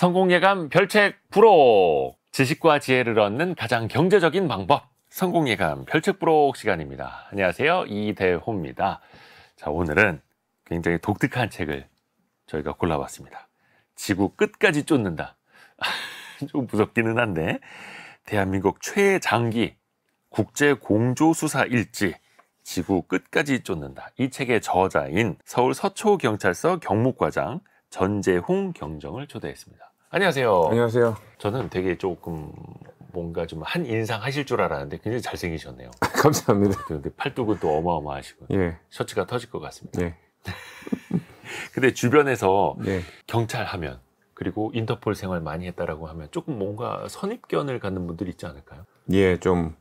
성공예감 별책 부록! 지식과 지혜를 얻는 가장 경제적인 방법, 성공예감 별책 부록 시간입니다. 안녕하세요, 이대호입니다. 자, 오늘은 굉장히 독특한 책을 저희가 골라봤습니다. 지구 끝까지 쫓는다. 좀 무섭기는 한데, 대한민국 최장기 국제공조수사 일지 지구 끝까지 쫓는다. 이 책의 저자인 서울 서초경찰서 경무과장 전재홍 경정을 초대했습니다. 안녕하세요. 안녕하세요. 저는 되게 조금 뭔가 좀 한 인상 하실 줄 알았는데 굉장히 잘생기셨네요. 감사합니다. 근데 팔뚝은 또 어마어마하시고 예. 셔츠가 터질 것 같습니다. 예. 근데 주변에서 예. 경찰 하면, 그리고 인터폴 생활 많이 했다라고 하면 조금 뭔가 선입견을 갖는 분들이 있지 않을까요? 예, 좀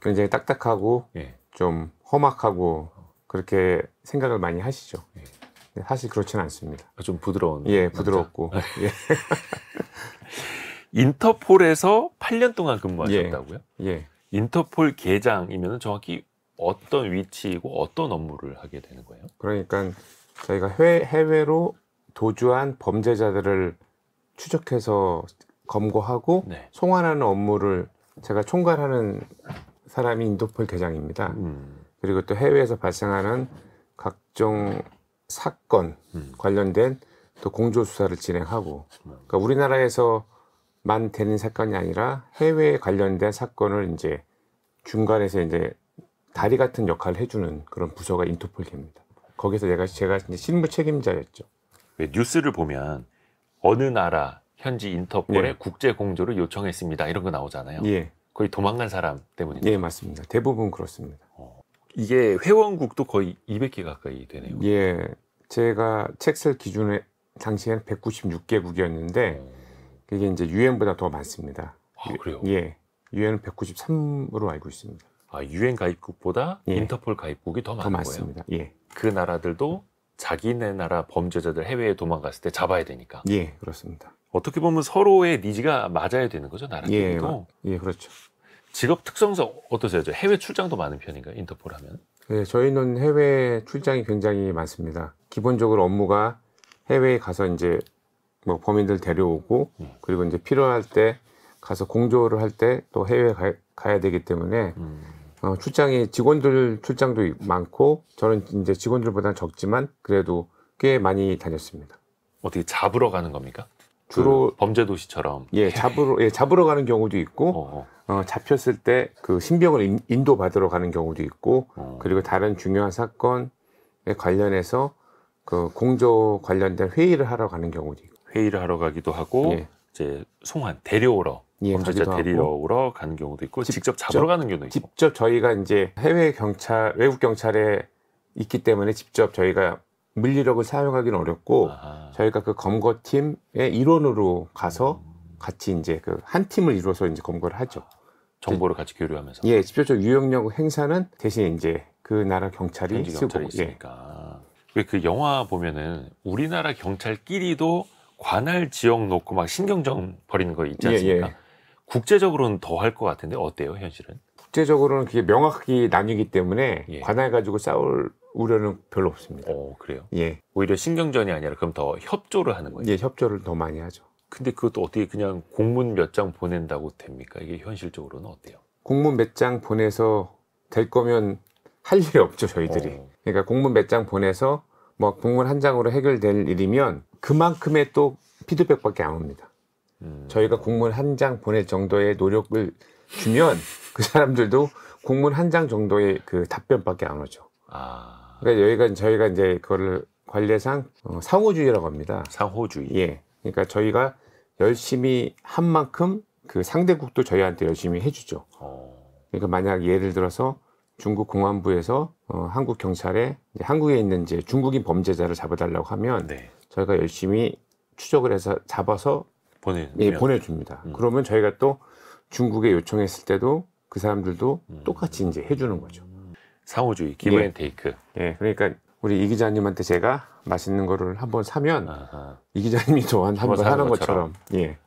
굉장히 딱딱하고 예. 좀 험악하고 그렇게 생각을 많이 하시죠. 예. 근데 사실 그렇지는 않습니다. 좀 부드러운. 예, 남자. 부드럽고. 예. 인터폴에서 8년 동안 근무하셨다고요? 예. 인터폴 계장이면 정확히 어떤 위치이고 어떤 업무를 하게 되는 거예요? 그러니까 저희가 해외로 도주한 범죄자들을 추적해서 검거하고 네. 송환하는 업무를 제가 총괄하는 사람이 인터폴 계장입니다. 그리고 또 해외에서 발생하는 각종 사건 관련된 또 공조 수사를 진행하고, 그러니까 우리나라에서만 되는 사건이 아니라 해외에 관련된 사건을 이제 중간에서 이제 다리 같은 역할을 해주는 그런 부서가 인터폴계입니다. 거기서 제가 이제 실무 책임자였죠. 왜 뉴스를 보면 어느 나라 현지 인터폴에 예. 국제 공조를 요청했습니다, 이런 거 나오잖아요. 예, 거의 도망간 사람 때문이죠. 예, 맞습니다. 대부분 그렇습니다. 이게 회원국도 거의 200개 가까이 되네요. 예, 제가 책 쓸 기준에 당시에는 196개국이었는데 그게 이제 유엔보다 더 많습니다. 아, 그래요? 예, 유엔은 193으로 알고 있습니다. 아, 유엔 가입국보다 예. 인터폴 가입국이 더 더 많은 거예요? 많습니다. 예, 그 나라들도 자기네 나라 범죄자들 해외에 도망갔을 때 잡아야 되니까. 예, 그렇습니다. 어떻게 보면 서로의 니즈가 맞아야 되는 거죠, 예, 나라끼리도. 예, 그렇죠. 직업 특성상 어떠세요? 저 해외 출장도 많은 편인가요, 인터폴 하면? 예, 저희는 해외 출장이 굉장히 많습니다. 기본적으로 업무가 해외에 가서 이제 뭐 범인들 데려오고, 그리고 이제 필요할 때 가서 공조를 할 때 또 해외에 가야 되기 때문에 출장이 직원들 출장도 많고, 저는 이제 직원들보다는 적지만 그래도 꽤 많이 다녔습니다. 어떻게 잡으러 가는 겁니까? 주로 그 범죄 도시처럼. 예, 잡으러 가는 경우도 있고, 잡혔을 때 그 신병을 인도받으러 가는 경우도 있고, 그리고 다른 중요한 사건에 관련해서 그 공조 관련된 회의를 하러 가는 경우도 있고. 회의를 하러 가기도 하고, 예. 이제 송환, 데려오러, 예, 범죄자 가기도 데리러 가는 경우도 있고, 직접 잡으러 가는 경우도 있고. 직접 저희가 이제 외국 경찰에 있기 때문에 직접 저희가 물리력을 사용하기는 어렵고, 저희가 그 검거팀의 일원으로 가서 같이 이제 그 한 팀을 이루어서 이제 검거를 하죠. 정보를 같이 교류하면서. 예, 직접적 유용력 행사는 대신 이제 그 나라 경찰이 현지 경찰이 쓰고. 예. 있으니까. 왜 그 영화 보면은 우리나라 경찰끼리도 관할 지역 놓고 막 신경전 벌이는 거 있지 않습니까? 예. 국제적으로는 더 할 것 같은데 어때요, 현실은? 국제적으로는 그게 명확하게 나뉘기 때문에 예. 관할 가지고 싸울 우려는 별로 없습니다. 그래요? 예, 오히려 신경전이 아니라 그럼 더 협조를 하는 거예요? 예, 협조를 더 많이 하죠. 근데 그것도 어떻게 그냥 공문 몇 장 보낸다고 됩니까? 이게 현실적으로는 어때요? 공문 몇 장 보내서 될 거면 할 일이 없죠, 저희들이. 그러니까 공문 몇 장 보내서 뭐 공문 한 장으로 해결될 일이면 그만큼의 또 피드백밖에 안 옵니다. 저희가 공문 한 장 보낼 정도의 노력을 주면 그 사람들도 공문 한 장 정도의 그 답변밖에 안 오죠. 그러니까 저희가 이제 그거를 관례상 상호주의라고 합니다. 상호주의. 예. 그러니까 저희가 열심히 한 만큼 그 상대국도 저희한테 열심히 해주죠. 그러니까 만약 예를 들어서 중국 공안부에서 한국 경찰에 이제 한국에 있는 이제 중국인 범죄자를 잡아달라고 하면 네. 저희가 열심히 추적을 해서 잡아서 보내줍니다. 그러면 저희가 또 중국에 요청했을 때도 그 사람들도 똑같이 이제 해주는 거죠. 상호주의, 기브 앤 테이크. 예, 그러니까 우리 이 기자님한테 제가 맛있는 거를 한번 사면 이 기자님이 또한 한번 하는 것처럼. 예,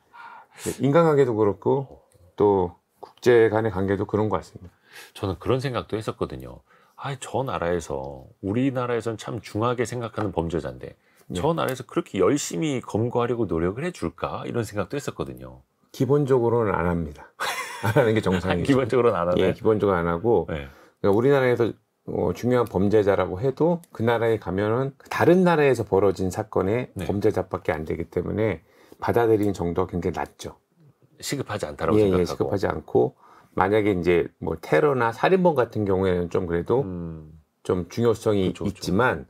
인간관계도 그렇고 또 국제 간의 관계도 그런 것 같습니다. 저는 그런 생각도 했었거든요. 저 나라에서, 우리나라에서는 참 중하게 생각하는 범죄자인데 저 나라에서 그렇게 열심히 검거하려고 노력을 해줄까 이런 생각도 했었거든요. 기본적으로는 안 합니다. 안 하는 게 정상이죠. 기본적으로는 안 하네. 예, 기본적으로 안 하고 네. 그러니까 우리나라에서 중요한 범죄자라고 해도 그 나라에 가면은 다른 나라에서 벌어진 사건의 네. 범죄자밖에 안 되기 때문에 받아들이는 정도가 굉장히 낮죠. 시급하지 않다라고 예, 생각하고. 예, 시급하지 않고 만약에 이제 뭐 테러나 살인범 같은 경우에는 좀 그래도 좀 중요성이 그쵸. 있지만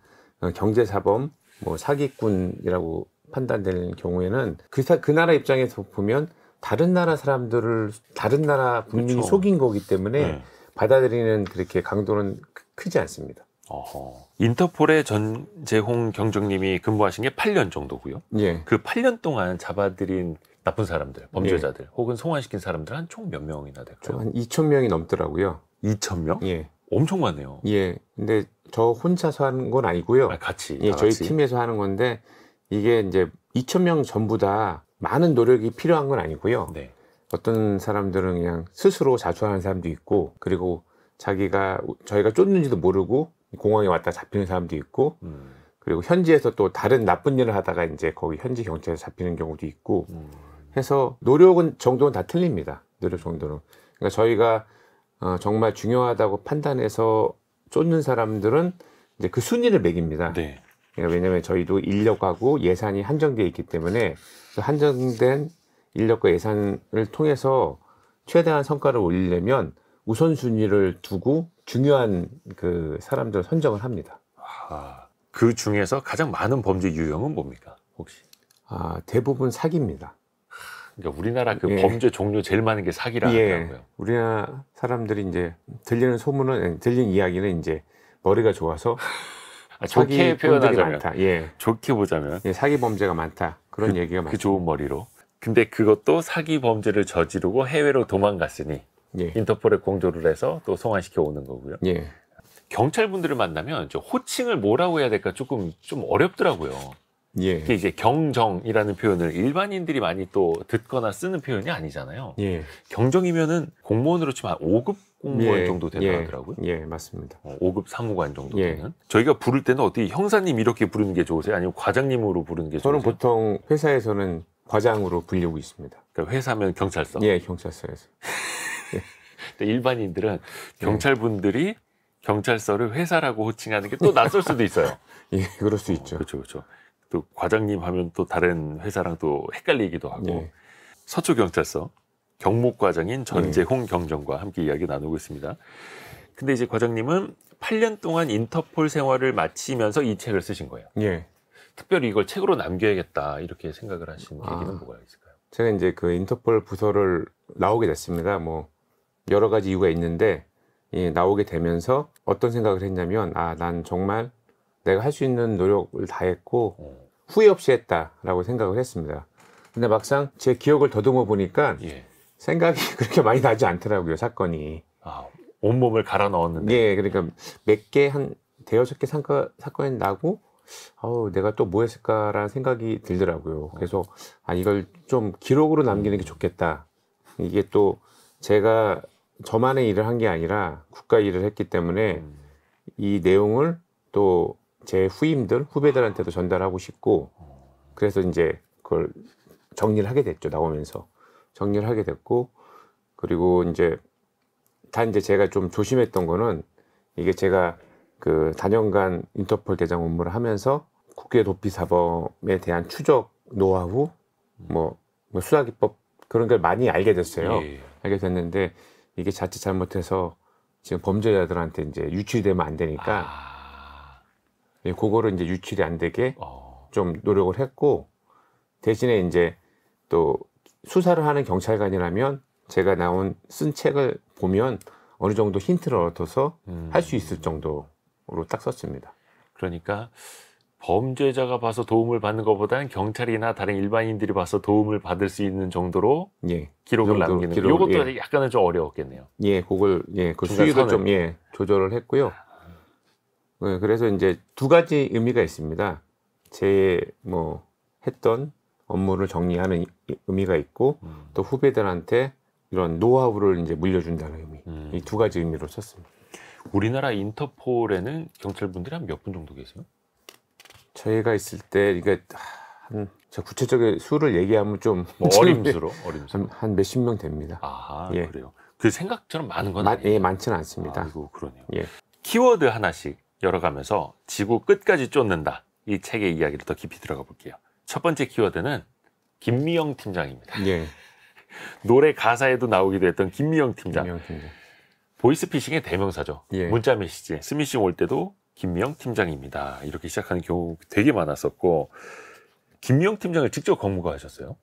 경제사범, 뭐 사기꾼이라고 판단되는 경우에는 그 나라 입장에서 보면 다른 나라 사람들을 다른 나라 국민이 그쵸. 속인 거기 때문에 네. 받아들이는 그렇게 강도는 크지 않습니다. 인터폴의 전재홍 경정님이 근무하신 게 8년 정도고요. 예. 그 8년 동안 잡아들인 나쁜 사람들, 범죄자들, 혹은 송환시킨 사람들 한 총 몇 명이나 될까요? 한 2,000명이 넘더라고요. 2,000명? 예. 엄청 많네요. 예. 근데 저 혼자서 하는 건 아니고요. 같이. 예, 다 저희 같이. 팀에서 하는 건데 이게 이제 2,000명 전부 다 많은 노력이 필요한 건 아니고요. 네. 어떤 사람들은 그냥 스스로 자수하는 사람도 있고, 그리고 저희가 쫓는지도 모르고 공항에 왔다 잡히는 사람도 있고, 그리고 현지에서 또 다른 나쁜 일을 하다가 이제 거기 현지 경찰에 잡히는 경우도 있고, 해서 노력은 정도는 다 틀립니다. 노력 정도는. 그러니까 저희가 정말 중요하다고 판단해서 쫓는 사람들은 이제 그 순위를 매깁니다. 네. 그러니까 왜냐하면 저희도 인력하고 예산이 한정되어 있기 때문에 그 한정된 인력과 예산을 통해서 최대한 성과를 올리려면 우선순위를 두고 중요한 그 사람들을 선정을 합니다. 그 중에서 가장 많은 범죄 유형은 뭡니까? 혹시? 대부분 사기입니다. 그러니까 우리나라 그 예. 범죄 종류 제일 많은 게 사기라 하더라고요. 우리나라 사람들이 이제 들리는 이야기는 이제 머리가 좋아서 좋게 표현하자면, 많다. 예. 좋게 보자면 예, 사기 범죄가 많다. 그런 얘기가 그 많죠. 좋은 머리로. 근데 그것도 사기 범죄를 저지르고 해외로 도망갔으니 예. 인터폴에 공조를 해서 또 송환시켜 오는 거고요. 예. 경찰분들을 만나면 저 호칭을 뭐라고 해야 될까 좀 어렵더라고요. 예. 이게 이제 경정이라는 표현을 일반인들이 많이 또 듣거나 쓰는 표현이 아니잖아요. 예. 경정이면은 공무원으로 치면 한 5급 공무원 정도 되나 하더라고요. 예, 맞습니다. 5급 사무관 정도 예. 되는. 저희가 부를 때는 어떻게 형사님 이렇게 부르는 게 좋으세요? 아니면 과장님으로 부르는 게 저는 좋으세요? 보통 회사에서는 과장으로 불리고 있습니다. 그러니까 회사면 경찰서. 예, 경찰서에서. 근데 일반인들은 경찰분들이 경찰서를 회사라고 호칭하는 게 또 낯설 수도 있어요. 예, 그럴 수 있죠. 그렇죠, 그렇죠. 또 과장님 하면 또 다른 회사랑 또 헷갈리기도 하고. 예. 서초경찰서 경목과장인 전재홍 경정과 함께 이야기 나누고 있습니다. 근데 이제 과장님은 8년 동안 인터폴 생활을 마치면서 이 책을 쓰신 거예요. 예. 특별히 이걸 책으로 남겨야겠다 이렇게 생각을 하신 계기는 뭐가 있을까요? 제가 이제 그 인터폴 부서를 나오게 됐습니다. 뭐 여러 가지 이유가 있는데 나오게 되면서 어떤 생각을 했냐면 난 정말 내가 할 수 있는 노력을 다했고 후회 없이 했다라고 생각을 했습니다. 근데 막상 제 기억을 더듬어 보니까 생각이 그렇게 많이 나지 않더라고요. 사건이. 온몸을 갈아 넣었는데. 예, 그러니까 몇 개 한 대여섯 개 사건이 나고 내가 또 뭐 했을까라는 생각이 들더라고요. 그래서 이걸 좀 기록으로 남기는 게 좋겠다. 이게 또 제가 저만의 일을 한 게 아니라 국가 일을 했기 때문에 이 내용을 또 제 후배들한테도 전달하고 싶고, 그래서 이제 그걸 정리를 하게 됐죠. 나오면서 정리를 하게 됐고, 그리고 이제 제가 좀 조심했던 거는 이게 제가 그 단연간 인터폴 대장 업무를 하면서 국외 도피 사범에 대한 추적 노하우, 뭐 수사기법 그런 걸 많이 알게 됐어요. 알게 됐는데 이게 자칫 잘못해서 지금 범죄자들한테 이제 유출되면 안 되니까 그거를 이제 유출이 안 되게 좀 노력을 했고, 대신에 이제 또 수사를 하는 경찰관이라면 제가 쓴 책을 보면 어느 정도 힌트를 얻어서 할 수 있을 정도로 딱 썼습니다. 그러니까 범죄자가 봐서 도움을 받는 것보다는 경찰이나 다른 일반인들이 봐서 도움을 받을 수 있는 정도로 기록을 남기는 거. 이것도 약간은 좀 어려웠겠네요. 그 수위를 좀 조절을 했고요. 그래서 이제 두 가지 의미가 있습니다. 제 했던 업무를 정리하는 의미가 있고, 또 후배들한테 이런 노하우를 이제 물려준다는 의미. 이 두 가지 의미로 썼습니다. 우리나라 인터폴에는 경찰분들이 한 몇 분 정도 계세요? 저희가 있을 때 이게 저 구체적인 수를 얘기하면 좀 뭐 어림수로 한 몇십 명 됩니다. 아 예. 그래요. 그 생각처럼 많은 건 아니에요. 예, 많지는 않습니다. 아이고 그러네요. 예. 키워드 하나씩 열어가면서 지구 끝까지 쫓는다. 이 책의 이야기를 더 깊이 들어가 볼게요. 첫 번째 키워드는 김미영 팀장입니다. 예. 노래 가사에도 나오기도 했던 김미영 팀장. 김미영 팀장. 보이스피싱의 대명사죠. 예. 문자 메시지에 스미싱 올 때도 김미영 팀장입니다. 이렇게 시작하는 경우 되게 많았었고 김미영 팀장을 직접 검거하셨어요?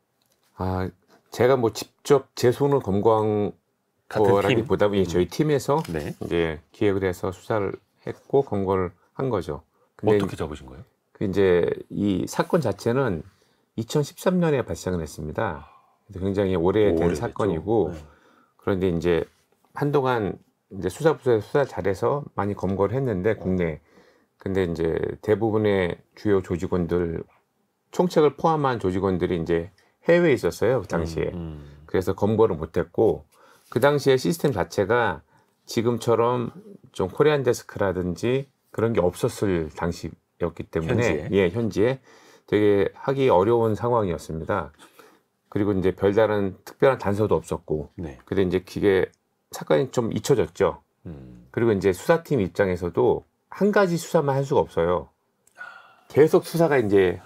아, 제가 뭐 직접 제 손을 검거한 같은 팀? 거라기보다 저희 팀에서 네. 이제 기획을 해서 수사를 했고 검거를 한 거죠. 근데 어떻게 잡으신 거예요? 그 이제 이 사건 자체는 2013년에 발생을 했습니다. 굉장히 오래된 오래됐죠. 사건이고 네. 그런데 이제 한동안 이제 수사부서에서 수사 잘해서 많이 검거를 했는데 국내. 근데 이제 대부분의 주요 조직원들 총책을 포함한 조직원들이 이제 해외에 있었어요, 그 당시에. 그래서 검거를 못했고 그 당시에 시스템 자체가 지금처럼 좀 코리안 데스크라든지 그런 게 없었을 당시였기 때문에 현지에? 예, 현지에 되게 하기 어려운 상황이었습니다. 그리고 이제 별다른 특별한 단서도 없었고, 네. 근데 이제 기계 사건이 좀 잊혀졌죠. 그리고 이제 수사팀 입장에서도 한 가지 수사만 할 수가 없어요. 계속 수사가 이제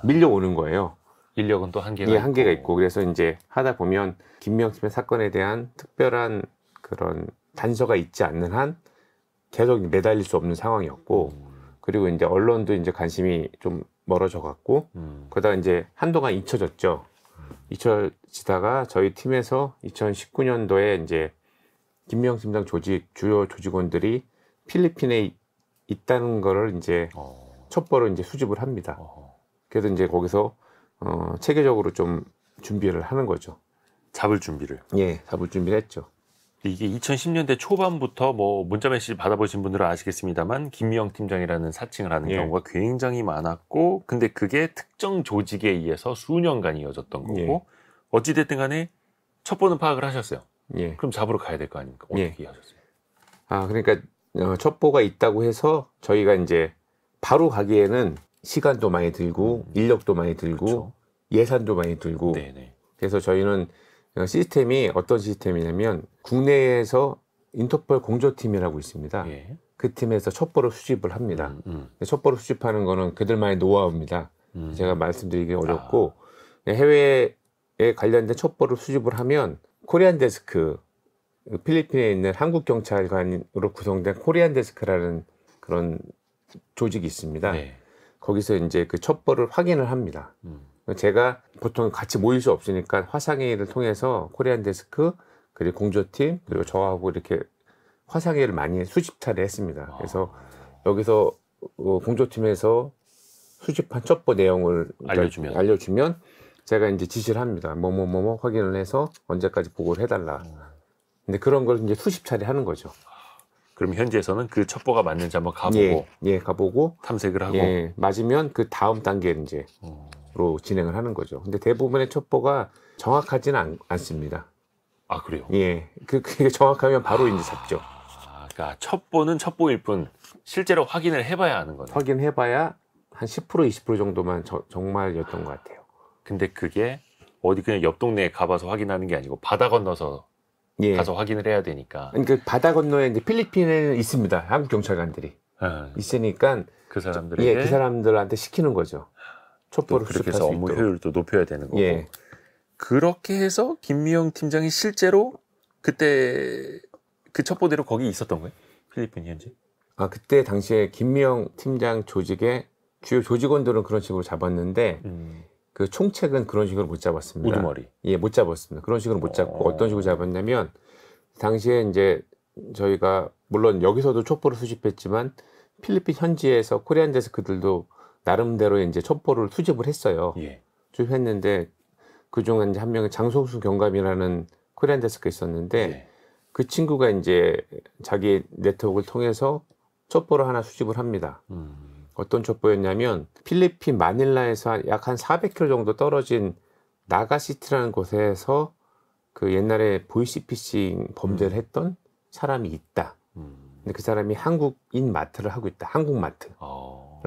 밀려오는 거예요. 인력은 또 한계가 예, 한계가 있고 그래서 이제 하다 보면 김미영 팀의 사건에 대한 특별한 그런 단서가 있지 않는 한 계속 매달릴 수 없는 상황이었고 그리고 이제 언론도 이제 관심이 좀 멀어져 갔고 그러다가 이제 한동안 잊혀졌죠. 잊혀지다가 저희 팀에서 2019년도에 이제 김미영 팀장 주요 조직원들이 필리핀에 있다는 거를 이제 첩보로 이제 수집을 합니다. 그래서 이제 거기서 체계적으로 좀 준비를 하는 거죠. 잡을 준비를. 예, 잡을 준비를 했죠. 이게 2010년대 초반부터 뭐 문자 메시지 받아보신 분들은 아시겠습니다만 김미영 팀장이라는 사칭을 하는 예. 경우가 굉장히 많았고 근데 그게 특정 조직에 의해서 수년간 이어졌던 거고 예. 어찌됐든 간에 첩보는 파악을 하셨어요. 예. 그럼 잡으러 가야 될 거 아닙니까? 어떻게 예. 하셨어요? 아, 그러니까 첩보가 있다고 해서 저희가 이제 바로 가기에는 시간도 많이 들고 인력도 많이 들고 그렇죠. 예산도 많이 들고 네네. 그래서 저희는 시스템이 어떤 시스템이냐면 국내에서 인터폴 공조팀이라고 있습니다. 예. 그 팀에서 첩보를 수집을 합니다. 첩보를 수집하는 거는 그들만의 노하우입니다. 제가 말씀드리기 어렵고 해외에 관련된 첩보를 수집을 하면 코리안 데스크, 필리핀에 있는 한국 경찰관으로 구성된 코리안 데스크라는 그런 조직이 있습니다. 네. 거기서 이제 그 첩보를 확인을 합니다. 제가 보통 같이 모일 수 없으니까 화상회의를 통해서 코리안 데스크 그리고 공조팀 그리고 저하고 이렇게 화상회의를 많이 수집차를 했습니다. 그래서 여기서 공조팀에서 수집한 첩보 내용을 알려주면 제가 이제 지시를 합니다. 뭐뭐 확인을 해서 언제까지 보고를 해달라. 근데 그런 걸 이제 수십 차례 하는 거죠. 그럼 현지에서는 그 첩보가 맞는지 한번 가보고 예, 가보고 탐색을 하고 예, 맞으면 그 다음 단계 이제로 진행을 하는 거죠. 근데 대부분의 첩보가 정확하지는 않습니다. 아 그래요? 예, 그게 정확하면 바로 이제 잡죠. 그러니까 첩보는 첩보일 뿐 실제로 확인을 해봐야 하는 거네. 확인해봐야 한 10% 20% 정도만 정말이었던 것 같아요. 근데 그게 어디 그냥 옆 동네에 가봐서 확인하는 게 아니고 바다 건너서 예. 가서 확인을 해야 되니까. 그러니까 바다 건너에 이제 필리핀에는 있습니다. 한국 경찰관들이 있으니까 그 사람들에게 예, 그 사람들한테 시키는 거죠. 첩보를 그렇게 수집할 해서 수 업무 있도록. 효율도 높여야 되는 거고. 예. 그렇게 해서 김미영 팀장이 실제로 그때 그 첩보대로 거기 있었던 거예요? 필리핀 현지? 아, 그때 당시에 김미영 팀장 조직의 주요 조직원들은 그런 식으로 잡았는데 그 총책은 그런 식으로 못 잡았습니다. 우두머리. 예, 못 잡았습니다. 그런 식으로 못 잡고 어떤 식으로 잡았냐면 당시에 이제 저희가 물론 여기서도 첩보를 수집했지만 필리핀 현지에서 코리안 데스크들도 나름대로 이제 첩보를 수집을 했어요. 예. 수집했는데 그중에 이제 한 명이 장성수 경감이라는 코리안 데스크가 있었는데 예. 그 친구가 이제 자기 네트워크를 통해서 첩보를 하나 수집을 합니다. 어떤 첩보였냐면 필리핀 마닐라에서 약 한 400km 정도 떨어진 나가시티라는 곳에서 그 옛날에 보이스피싱 범죄를 했던 사람이 있다. 근데 그 사람이 한국인 마트를 하고 있다. 한국 마트.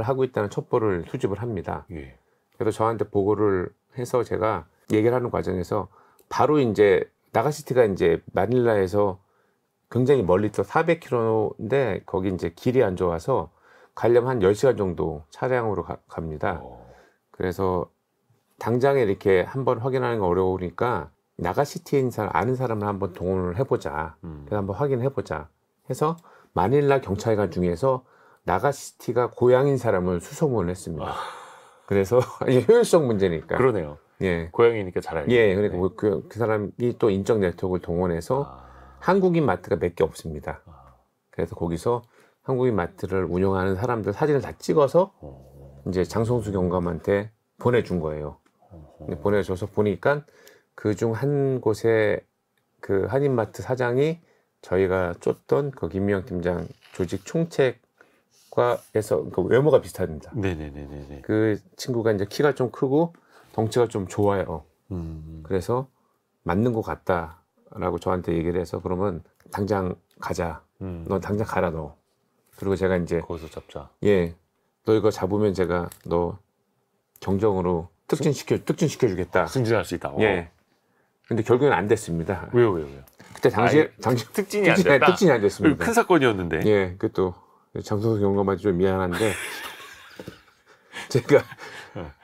하고 있다는 첩보를 수집을 합니다. 예. 그래서 저한테 보고를 해서 제가 얘기를 하는 과정에서 바로 이제 나가시티가 이제 마닐라에서 굉장히 멀리 또 400km인데 거기 이제 길이 안 좋아서 가려면 한 10시간 정도 차량으로 갑니다. 그래서 당장에 이렇게 한번 확인하는 거 어려우니까 나가시티인 사람, 아는 사람을 한번 동원을 해보자. 그래서 한번 확인해보자 해서 마닐라 경찰관 중에서 나가시티가 고향인 사람을 수소문을 했습니다. 그래서 이게 효율성 문제니까. 그러네요. 예. 고향이니까 잘 알죠. 예, 그러니까 그 사람이 또 인적 네트워크를 동원해서 한국인 마트가 몇 개 없습니다. 그래서 거기서 한국인 마트를 운영하는 사람들 사진을 다 찍어서 이제 장성수 경감한테 보내준 거예요. 근데 보내줘서 보니까 그중 한 곳에 그 한인마트 사장이 저희가 쫓던 그 김미영 팀장 조직 총책과에서 그 외모가 비슷합니다. 네네네네. 그 친구가 이제 키가 좀 크고 덩치가 좀 좋아요. 그래서 맞는 것 같다라고 저한테 얘기를 해서 그러면 당장 가자. 너 당장 가라 너. 그리고 제가 이제 거기서 잡자. 예, 너 이거 잡으면 제가 너 경정으로 특진시켜 주겠다. 승진할 수 있다. 예. 근데 결국엔 안 됐습니다. 왜요? 그때 당시에 특진이 안 됐다. 특진이 안 됐습니다. 큰 사건이었는데. 예, 그또 장성수 경감한테 좀 미안한데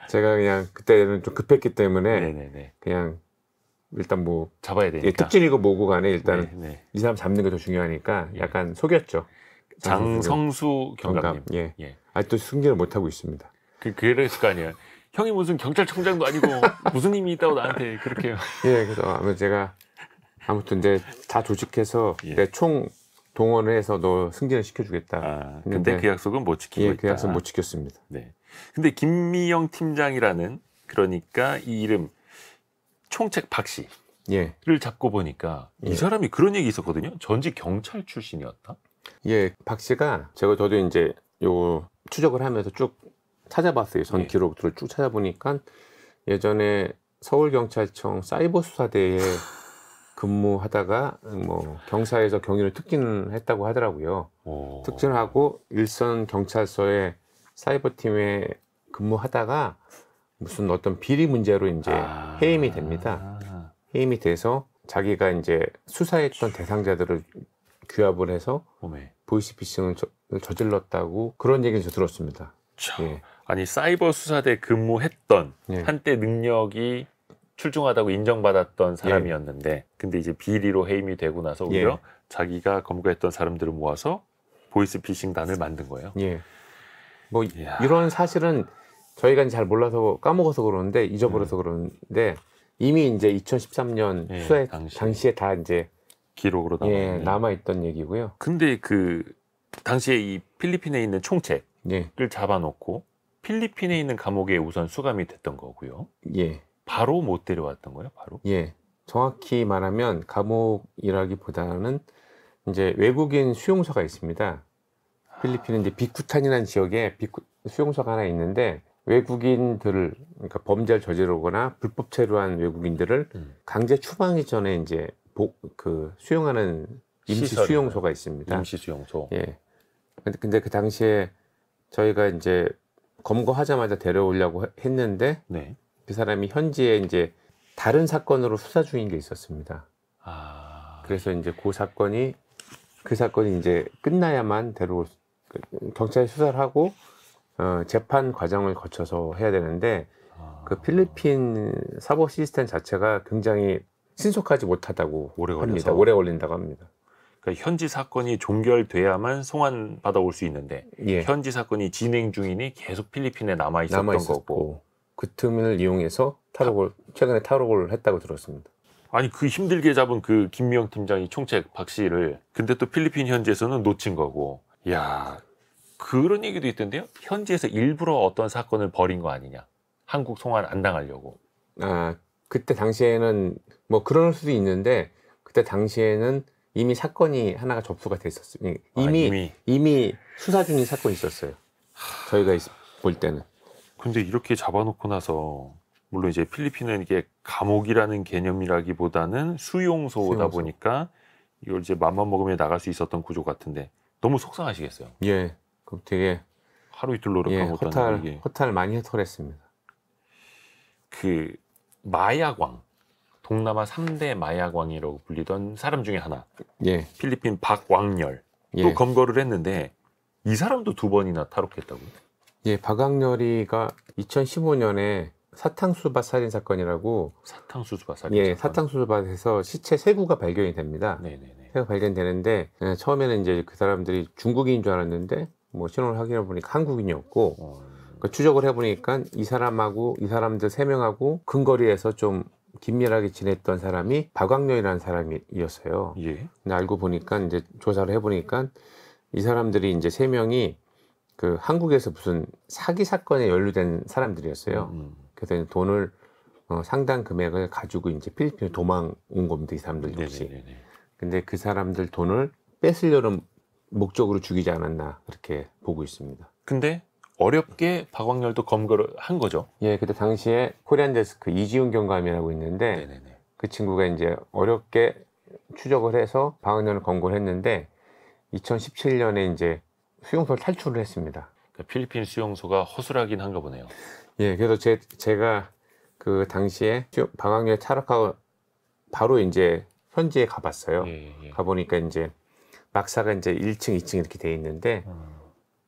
제가 그냥 그때는 좀 급했기 때문에 네네네. 그냥 일단 뭐 잡아야 되니까. 예, 특진이고 뭐고 간에 일단 네. 이 사람 잡는 게 더 중요하니까 약간 속였죠. 장성수 경감님. 예. 예. 아직도 승진을 못 하고 있습니다. 그랬을 거 아니에요. 형이 무슨 경찰청장도 아니고 무슨 힘이 있다고 나한테 그렇게. 예, 그래서 아마 제가 아무튼 이제 다 조직해서 예. 내 총 동원을 해서 너 승진을 시켜주겠다. 근데 그 약속은 못 지키고 예, 있다. 그 약속 못 지켰습니다. 네. 근데 김미영 팀장이라는 그러니까 이 이름 총책 박 씨를 예, 잡고 보니까 예. 이 사람이 그런 얘기 있었거든요. 전직 경찰 출신이었다. 예, 박 씨가 저도 이제 요 추적을 하면서 쭉 찾아봤어요. 전 예. 기록들을 쭉 찾아보니까 예전에 서울경찰청 사이버 수사대에 근무하다가 뭐 경사에서 경위를 특진했다고 하더라고요. 특진하고 일선 경찰서의 사이버팀에 근무하다가 무슨 어떤 비리 문제로 이제 해임이 됩니다. 해임이 돼서 자기가 이제 수사했던 대상자들을 규합을 해서 보이스피싱을 저질렀다고 그런 얘기를 들었습니다. 예. 아니 사이버 수사대 근무했던 예. 한때 능력이 출중하다고 인정받았던 사람이었는데 근데 이제 비리로 해임이 되고 나서 오히려 자기가 검거했던 사람들을 모아서 보이스피싱단을 만든 거예요. 예. 뭐 이런 사실은 저희가 잘 몰라서 까먹어서 그러는데 잊어버려서 그러는데 이미 이제 2013년 수사의 당시에 다 이제 기록으로 남아있던 얘기고요. 근데 그 당시에 이 필리핀에 있는 총책을 잡아놓고 필리핀에 있는 감옥에 우선 수감이 됐던 거고요. 예. 바로 못 데려왔던 거예요, 바로? 예. 정확히 말하면 감옥이라기보다는 이제 외국인 수용소가 있습니다. 필리핀은 이제 비쿠탄이라는 지역에 수용소가 하나 있는데 외국인들을 그러니까 범죄를 저지르거나 불법 체류한 외국인들을 강제 추방하기 전에 이제 수용하는 임시 수용소가 있습니다. 임시 수용소. 예. 근데 그 당시에 저희가 이제 검거하자마자 데려오려고 했는데 그 사람이 현지에 이제 다른 사건으로 수사 중인 게 있었습니다. 그래서 이제 그 사건이 이제 끝나야만 경찰이 수사를 하고 재판 과정을 거쳐서 해야 되는데 그 필리핀 사법 시스템 자체가 굉장히 신속하지 못하다고 합니다. 오래 걸린다고 합니다. 그러니까 현지 사건이 종결돼야만 송환 받아올 수 있는데 현지 사건이 진행 중이니 계속 필리핀에 남아 있었던 거고 그 틈을 이용해서 최근에 탈옥을 했다고 들었습니다. 아니 그 힘들게 잡은 그 김미영 팀장이 총책 박 씨를 근데 또 필리핀 현지에서는 놓친 거고 야 그런 얘기도 있던데요. 현지에서 일부러 어떤 사건을 벌인 거 아니냐. 한국 송환 안 당하려고. 그때 당시에는 뭐 그럴 수도 있는데 그때 당시에는 이미 사건이 하나가 접수가 됐었어요. 이미 수사 중인 사건이 있었어요. 저희가 볼 때는. 근데 이렇게 잡아놓고 나서 물론 이제 필리핀은 이게 감옥이라는 개념이라기보다는 수용소다 보니까 이걸 이제 맘만 먹으면 나갈 수 있었던 구조 같은데 너무 속상하시겠어요. 예. 그럼 되게 하루 이틀 노력한 예, 것도 허탈, 아니고 이게 허탈 많이 허탈했습니다. 그 마야광, 동남아 3대 마야광이라고 불리던 사람 중에 하나, 예, 필리핀 박왕렬 또 예, 검거를 했는데 이 사람도 2번이나 탈옥했다고요? 예, 박학렬이가 2015년에 사탕수밭 살인 사건이라고 사탕수수바 살인 예, 사건. 사탕수수밭에서 시체 3구가 발견이 됩니다. 네네네. 3구가 발견되는데 예, 처음에는 이제 그 사람들이 중국인인 줄 알았는데 뭐 신원을 확인해 보니까 한국인이었고 그 추적을 해보니까 이 사람하고 이 사람들 3명하고 근거리에서 좀 긴밀하게 지냈던 사람이 박광렬이라는 사람이었어요. 예. 근데 알고 보니까 이제 조사를 해보니까 이 사람들이 이제 3명이 그 한국에서 무슨 사기 사건에 연루된 사람들이었어요. 그래서 이제 돈을 상당 금액을 가지고 이제 필리핀에 도망 온 겁니다. 이 사람들 역시. 네네네. 근데 그 사람들 돈을 뺏으려는 목적으로 죽이지 않았나 그렇게 보고 있습니다. 근데 어렵게 박광렬도 검거를 한 거죠. 예, 그때 당시에 코리안 데스크 이지훈 경감이라고 있는데 네네네. 그 친구가 이제 어렵게 추적을 해서 박학렬을 검거를 했는데 2017년에 이제 수용소를 탈출을 했습니다. 그러니까 필리핀 수용소가 허술하긴 한가 보네요. 예, 그래서 제가 그 당시에 박학렬 탈옥하고 바로 이제 현지에 가봤어요. 예, 예. 가보니까 이제 막사가 이제 1층, 2층 이렇게 돼 있는데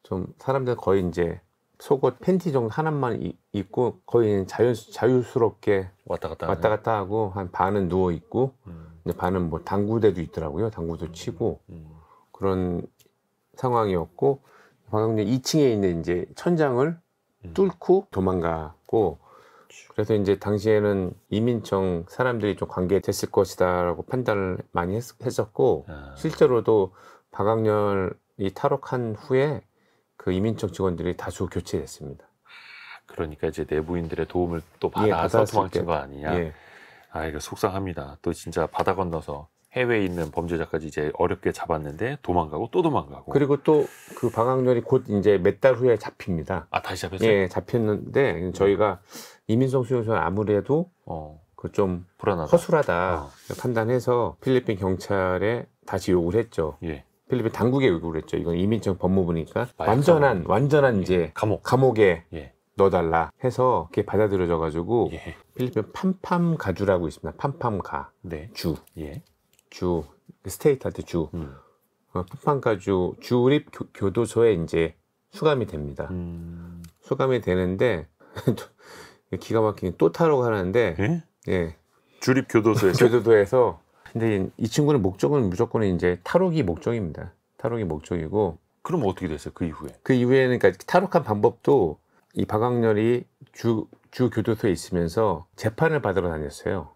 좀 사람들 거의 이제 속옷, 팬티 정도 하나만 입고 거의 자유스럽게 왔다 갔다 왔다 갔다 하고 한 반은 누워 있고 이제 반은 뭐 당구대도 있더라고요. 당구도 치고 그런 상황이었고 박학렬 2층에 있는 이제 천장을 뚫고 도망갔고 그래서 이제 당시에는 이민청 사람들이 좀 관계됐을 것이다라고 판단을 많이 했었고 실제로도 박학렬이 탈옥한 후에 그 이민청 직원들이 다수 교체됐습니다. 그러니까 이제 내부인들의 도움을 또 예, 받아서 받았을 도망친 때. 거 아니냐. 예. 아, 이거 속상합니다. 또 진짜 바다 건너서 해외에 있는 범죄자까지 이제 어렵게 잡았는데 도망가고 또 도망가고. 그리고 또 그 박학렬이 곧 이제 몇 달 후에 잡힙니다. 아, 다시 잡혔어요? 예, 잡혔는데 저희가 이민성 수용소는 아무래도 그 좀 불안하다. 허술하다 판단해서 필리핀 경찰에 다시 요구를 했죠. 예. 필리핀 당국에 요구를 했죠. 이건 이민청 법무부니까 마약 완전한 예. 이제 감옥에 예. 넣어달라 해서 그게 받아들여져가지고 예. 필리핀 팜팜 가주라고 있습니다. 팜팜 가 네. 주 예. 스테이트 할 때 주 팜팜 가주 주립 교도소에 이제 수감이 됩니다. 수감이 되는데 기가 막히게 또 타러 가는데 예? 예. 주립 교도소에서 교도소에서 근데 이 친구는 목적은 무조건 이제 탈옥이 목적입니다. 탈옥이 목적이고 그럼 어떻게 됐어요? 그 이후에? 그 이후에는 그러니까 탈옥한 방법도 이 박학렬이 주 교도소에 있으면서 재판을 받으러 다녔어요.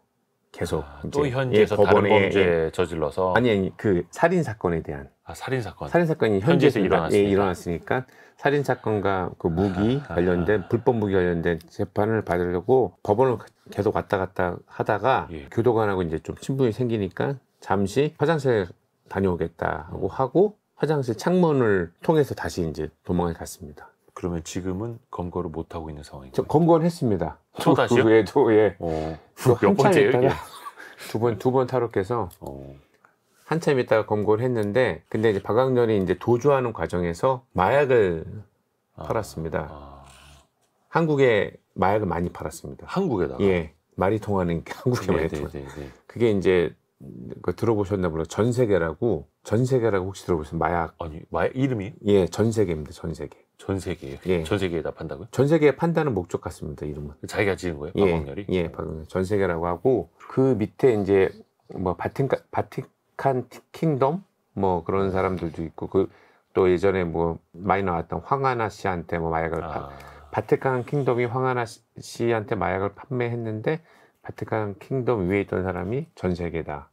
계속 또 이제. 현지에서 예, 다른 법원에, 범죄 저질러서 아니 그 살인 사건에 대한 살인 사건. 살인 사건이 현지에서 현지에서 일어났으니까. 일어났으니까 살인 사건과 그 무기 관련된 불법 무기 관련된 재판을 받으려고 법원을 계속 왔다 갔다 하다가 예. 교도관하고 이제 좀 친분이 생기니까 잠시 화장실 다녀오겠다고 하고 화장실 창문을 통해서 다시 이제 도망을 갔습니다. 그러면 지금은 검거를 못 하고 있는 상황인 저 거예요? 검거를 했습니다. 또 다시요? 그 후에도 예. 몇 한참 번째예요 이게? 있다가 두 번 탈옥해서 한참 있다가 검거를 했는데 근데 이제 박학렬이 이제 도주하는 과정에서 마약을 팔았습니다. 한국에 마약을 많이 팔았습니다. 한국에다가? 예, 말이 통하는 게 한국에 많이 통하. 그게 이제 그 들어보셨나 몰라. 전 세계라고 혹시 들어보셨어요? 마약. 아니 마약 이름이? 예, 전 세계입니다. 전 세계. 전 세계에? 예. 전 세계에다 판다고요? 전 세계에 판다는 목적 같습니다. 이름은. 자기가 지은 거예요? 예, 박학렬이? 예, 박학렬. 전 세계라고 하고 그 밑에 이제 뭐 바티칸 킹덤 뭐 그런 사람들도 있고 그 또 예전에 뭐 많이 나왔던 황하나 씨한테 뭐 마약을 바티칸 킹덤이 황하나 씨한테 마약을 판매했는데 바티칸 킹덤 위에 있던 사람이 전 세계다.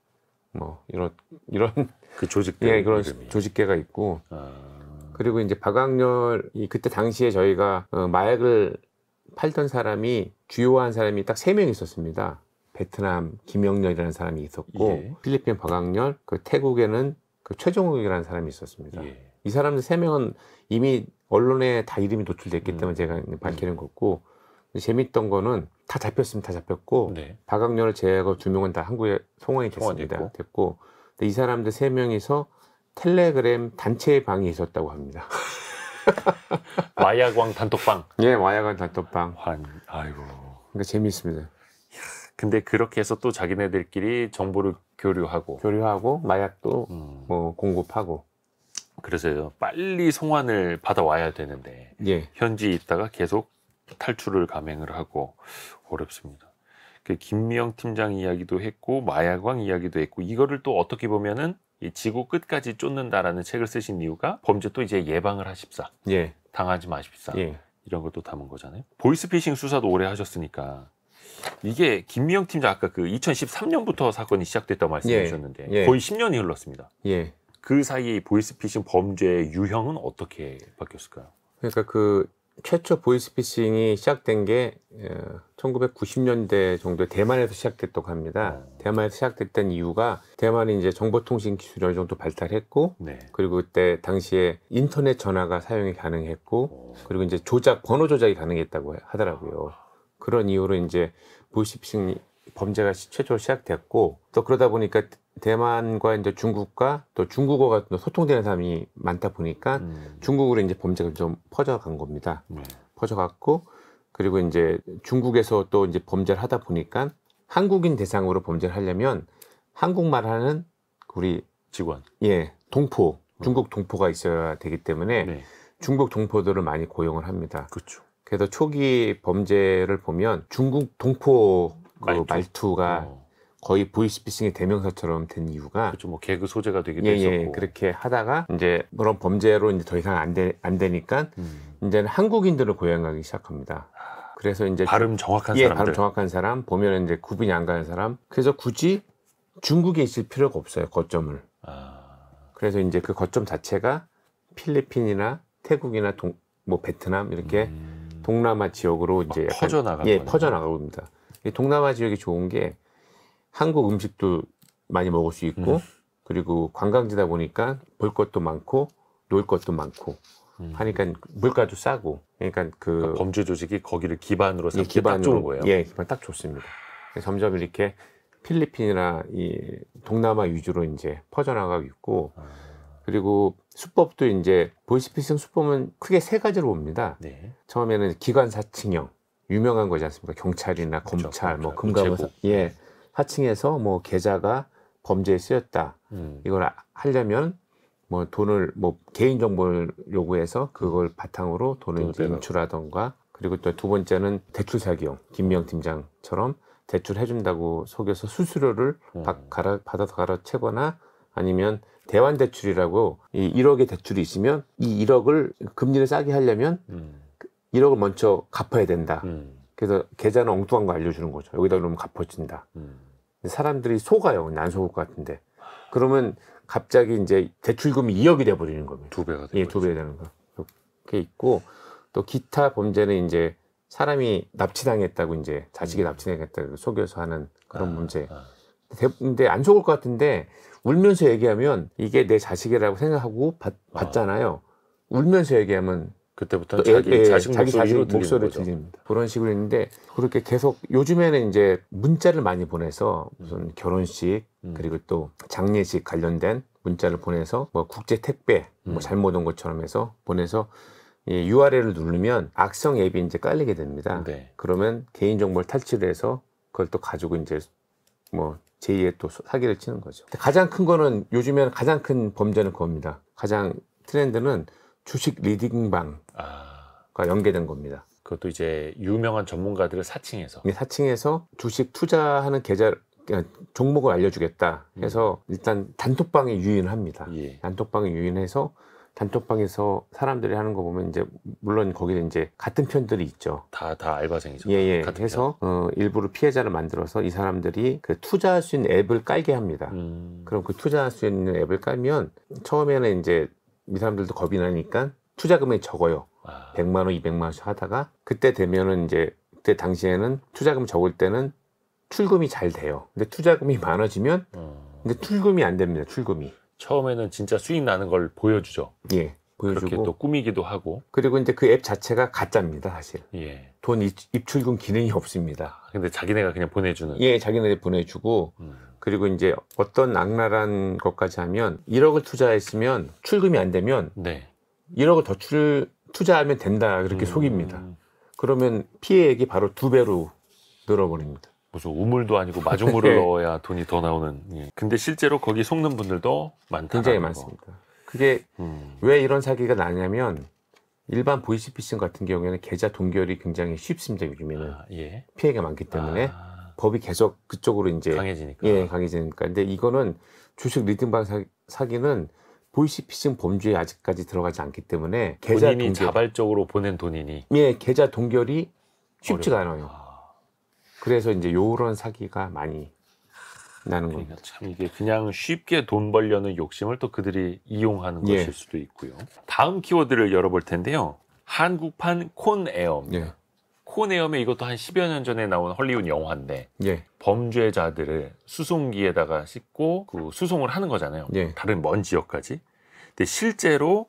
뭐 이런 그 조직들 예, 그런 이름이. 조직계가 있고 그리고 이제 박학렬이 그때 당시에 저희가 마약을 팔던 사람이 주요한 사람이 딱 3명 있었습니다. 베트남 김영렬이라는 사람이 있었고 예. 필리핀 박학렬, 그 태국에는 그 최종욱이라는 사람이 있었습니다. 예. 이 사람들 3명은 이미 언론에 다 이름이 노출됐기 때문에 제가 밝히는 거고 재밌던 거는 다 잡혔으면 다 잡혔고 네. 박학렬을 제외하고 2명은 다 한국에 송환이 됐습니다. 됐고 근데 이 사람들 3명이서 텔레그램 단체의 방이 있었다고 합니다. 마약왕 단톡방. 예, 마약왕 단톡방. 아이고. 그러니까 재미있습니다. 근데 그렇게 해서 또 자기네들끼리 정보를 교류하고 마약도 뭐 공급하고. 그래서 빨리 송환을 받아와야 되는데 예. 현지에 있다가 계속 탈출을 감행을 하고 어렵습니다. 그 김미영 팀장 이야기도 했고 마약왕 이야기도 했고 이거를 또 어떻게 보면은 이 지구 끝까지 쫓는다라는 책을 쓰신 이유가 범죄 또 이제 예방을 하십사. 예. 당하지 마십사. 예. 이런 것도 담은 거잖아요. 보이스피싱 수사도 오래 하셨으니까 이게 김미영 팀장 아까 그 2013년부터 사건이 시작됐다고 말씀해 주셨는데 예. 거의 10년이 흘렀습니다. 예. 그 사이에 보이스피싱 범죄의 유형은 어떻게 바뀌었을까요? 그러니까 그 최초 보이스피싱이 시작된 게 1990년대 정도에 대만에서 시작됐다고 합니다. 대만에서 시작됐던 이유가 대만이 이제 정보통신 기술이 어느 정도 발달했고 네. 그리고 그때 당시에 인터넷 전화가 사용이 가능했고 그리고 이제 번호 조작이 가능했다고 하더라고요. 그런 이유로 이제 보이스피싱 범죄가 최초로 시작됐고 또 그러다 보니까 대만과 이제 중국과 또 중국어가 또 소통되는 사람이 많다 보니까 중국으로 이제 범죄가 좀 퍼져간 겁니다. 퍼져갔고 그리고 이제 중국에서 또 이제 범죄를 하다 보니까 한국인 대상으로 범죄를 하려면 한국말 하는 우리 직원, 동포, 중국 동포가 있어야 되기 때문에 네. 중국 동포들을 많이 고용을 합니다. 그렇죠. 그래서 초기 범죄를 보면 중국 동포 그 말투가 거의 보이스피싱의 대명사처럼 된 이유가 그렇죠. 뭐 개그 소재가 되기도 했었고 그렇게 하다가 이제 그런 범죄로 이제 더 이상 안 되니까 이제는 한국인들을 고용하기 시작합니다. 그래서 이제 발음 정확한 사람들, 발음 정확한 사람 보면 이제 구분이 안 가는 사람. 그래서 굳이 중국에 있을 필요가 없어요. 거점을. 그래서 이제 그 거점 자체가 필리핀이나 태국이나 뭐 베트남 이렇게 동남아 지역으로 이제 퍼져나가고 있습니다. 이 동남아 지역이 좋은 게 한국 음식도 많이 먹을 수 있고 그리고 관광지다 보니까 볼 것도 많고 놀 것도 많고 하니까 물가도 싸고 그러니까 그 범죄 조직이 거기를 기반으로 삼기 딱 좋은 거예요. 기반 딱 좋습니다. 점점 이렇게 필리핀이나 이 동남아 위주로 이제 퍼져나가고 있고 그리고 수법도 이제 보이스피싱 수법은 크게 세 가지로 봅니다. 네. 처음에는 기관 사칭형 유명한 거지 않습니까? 경찰이나 그렇죠, 검찰, 뭐 금감원 사칭해서 뭐 계좌가 범죄에 쓰였다. 이걸 하려면 뭐 돈을 뭐 개인 정보를 요구해서 그걸 바탕으로 돈을 이제 인출하던가 그리고 또 두 번째는 대출 사기형 김미영 팀장처럼 대출해준다고 속여서 수수료를 받아서 갈아채거나 아니면 대환 대출이라고 이 1억의 대출이 있으면 이 1억을 금리를 싸게 하려면 1억을 먼저 갚아야 된다. 그래서 계좌는 엉뚱한 거 알려주는 거죠. 여기다 놓으면 갚아준다. 사람들이 속아요. 안 속을 것 같은데. 그러면 갑자기 이제 대출금이 2억이 돼버리는 겁니다. 2배가 예, 2배 되는 거. 그렇게 있고 또 기타 범죄는 이제 사람이 납치당했다고 이제 자식이 납치당했다고 속여서 하는 그런 문제. 근데 안 속을 것 같은데 울면서 얘기하면 이게 내 자식이라고 생각하고 받잖아요. 울면서 얘기하면 그때부터 자기 목소리를 들립니다. 그런 식으로 있는데 그렇게 계속 요즘에는 이제 문자를 많이 보내서 무슨 결혼식 그리고 또 장례식 관련된 문자를 보내서 뭐 국제 택배 뭐 잘못 온 것처럼 해서 보내서 이 URL을 누르면 악성 앱이 이제 깔리게 됩니다. 네. 그러면 개인 정보를 탈취해서 그걸 또 가지고 이제 뭐 제2의 또 사기를 치는 거죠. 가장 큰 거는 요즘에는 가장 큰 범죄는 그겁니다. 가장 트렌드는 주식 리딩방과 연계된 겁니다. 그것도 이제 유명한 전문가들을 사칭해서 주식 투자하는 계좌 종목을 알려주겠다 해서 일단 단톡방에 유인을 합니다. 단톡방에 유인해서 단톡방에서 사람들이 하는 거 보면 이제 물론 거기에 이제 같은 편들이 있죠. 다 알바생이죠. 해서 일부러 피해자를 만들어서 이 사람들이 그 투자할 수 있는 앱을 깔게 합니다. 그럼 그 투자할 수 있는 앱을 깔면 처음에는 이제 이 사람들도 겁이 나니까 투자 금액이 적어요. 100만 원, 200만 원씩 하다가 그때 되면은 이제 그때 당시에는 투자금 적을 때는 출금이 잘 돼요. 근데 투자금이 많아지면 근데 출금이 안 됩니다. 출금이. 처음에는 진짜 수익 나는 걸 보여주죠. 보여주고 그렇게 또 꾸미기도 하고. 그리고 이제 그 앱 자체가 가짜입니다, 사실. 돈 입출금 기능이 없습니다. 근데 자기네가 그냥 보내주는. 자기네들 보내주고 그리고 이제 어떤 악랄한 것까지 하면 1억을 투자했으면 출금이 안 되면 1억을 더 투자하면 된다 그렇게 속입니다. 그러면 피해액이 바로 2배로 늘어버립니다. 무슨 우물도 아니고 마중물을 넣어야 돈이 더 나오는. 예. 근데 실제로 거기 속는 분들도 많다. 굉장히 많습니다. 그게 왜 이런 사기가 나냐면 일반 보이스피싱 같은 경우에는 계좌 동결이 굉장히 쉽습니다. 요즘에는 예. 피해가 많기 때문에 법이 계속 그쪽으로 이제 강해지니까. 예, 강해지니까. 근데 이거는 주식 리딩방 사기는 보이스피싱 범주에 아직까지 들어가지 않기 때문에 계좌 본인이 동결, 자발적으로 보낸 돈이니 예, 계좌 동결이 쉽지가 않아요. 그래서 이제 요런 사기가 많이 나는 그러니까 겁니다. 참 이게 그냥 쉽게 돈 벌려는 욕심을 또 그들이 이용하는 예. 것일 수도 있고요. 다음 키워드를 열어볼 텐데요. 한국판 콘에어입니다. 예, 콘에어면 이것도 한 10여 년 전에 나온 헐리우드 영화인데 예, 범죄자들을 수송기에다가 싣고 그 수송을 하는 거잖아요. 예. 다른 먼 지역까지. 근데 실제로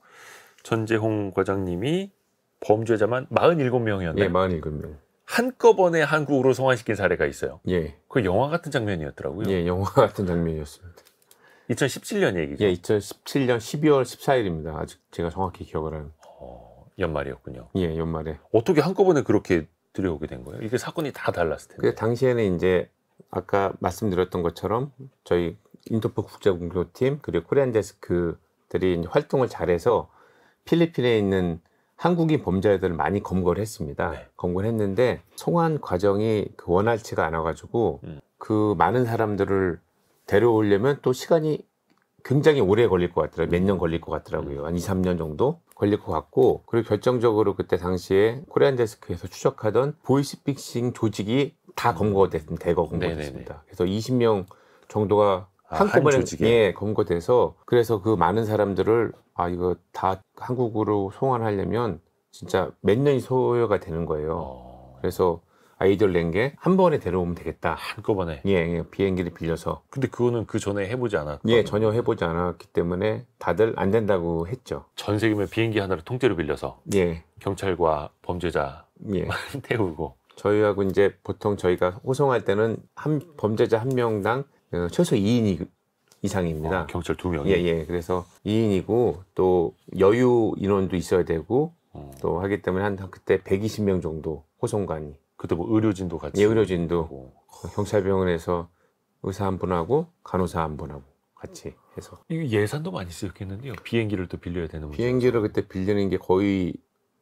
전재홍 과장님이 범죄자만 47명이었나요? 예, 47명. 한꺼번에 한국으로 송환시킨 사례가 있어요. 예, 그 영화 같은 장면이었더라고요. 예, 영화 같은 장면이었습니다. 2017년 얘기죠. 예, 2017년 12월 14일입니다. 아직 제가 정확히 기억을 하는. 연말이었군요. 예, 연말에. 어떻게 한꺼번에 그렇게 들여오게 된 거예요? 이게 사건이 다 달랐을 텐데. 그 당시에는 이제 아까 말씀드렸던 것처럼 저희 인터폴 국제공조팀 그리고 코리안 데스크들이 이제 활동을 잘해서 필리핀에 있는 한국인 범죄자들을 많이 검거를 했습니다. 네. 검거를 했는데 송환 과정이 그 원활치가 않아가지고 그 많은 사람들을 데려오려면 또 시간이 굉장히 오래 걸릴 것 같더라고요. 몇 년 걸릴 것 같더라고요. 한 2, 3년 정도 걸릴 것 같고, 그리고 결정적으로 그때 당시에 코리안 데스크에서 추적하던 보이스피싱 조직이 다 검거가 됐습니다. 대거 검거됐습니다. 그래서 20명 정도가 한꺼번에 예, 검거돼서, 그래서 그 많은 사람들을 이거 다 한국으로 송환하려면 진짜 몇 년이 소요가 되는 거예요. 그래서 아이디어를 낸 게 한 번에 데려오면 되겠다. 한꺼번에. 예, 비행기를 빌려서. 근데 그거는 그 전에 해보지 않았고. 예, 전혀 해보지 않았기 때문에 다들 안 된다고 했죠. 전 세계면 비행기 하나를 통째로 빌려서. 예, 경찰과 범죄자 예. 태우고. 저희하고 이제 보통 저희가 호송할 때는 범죄자 한 명당 최소 2인 이상입니다. 경찰 2명이. 예, 예. 그래서 2인이고 또 여유 인원도 있어야 되고 또 하기 때문에 그때 120명 정도 호송관이. 그때 뭐 의료진도 같이. 예, 의료진도 경찰병원에서 의사 한 분하고 간호사 한 분하고 같이 해서. 이게 예산도 많이 쓰였겠는데요. 비행기를 또 빌려야 되는 거죠. 비행기를 그때 빌리는 게 거의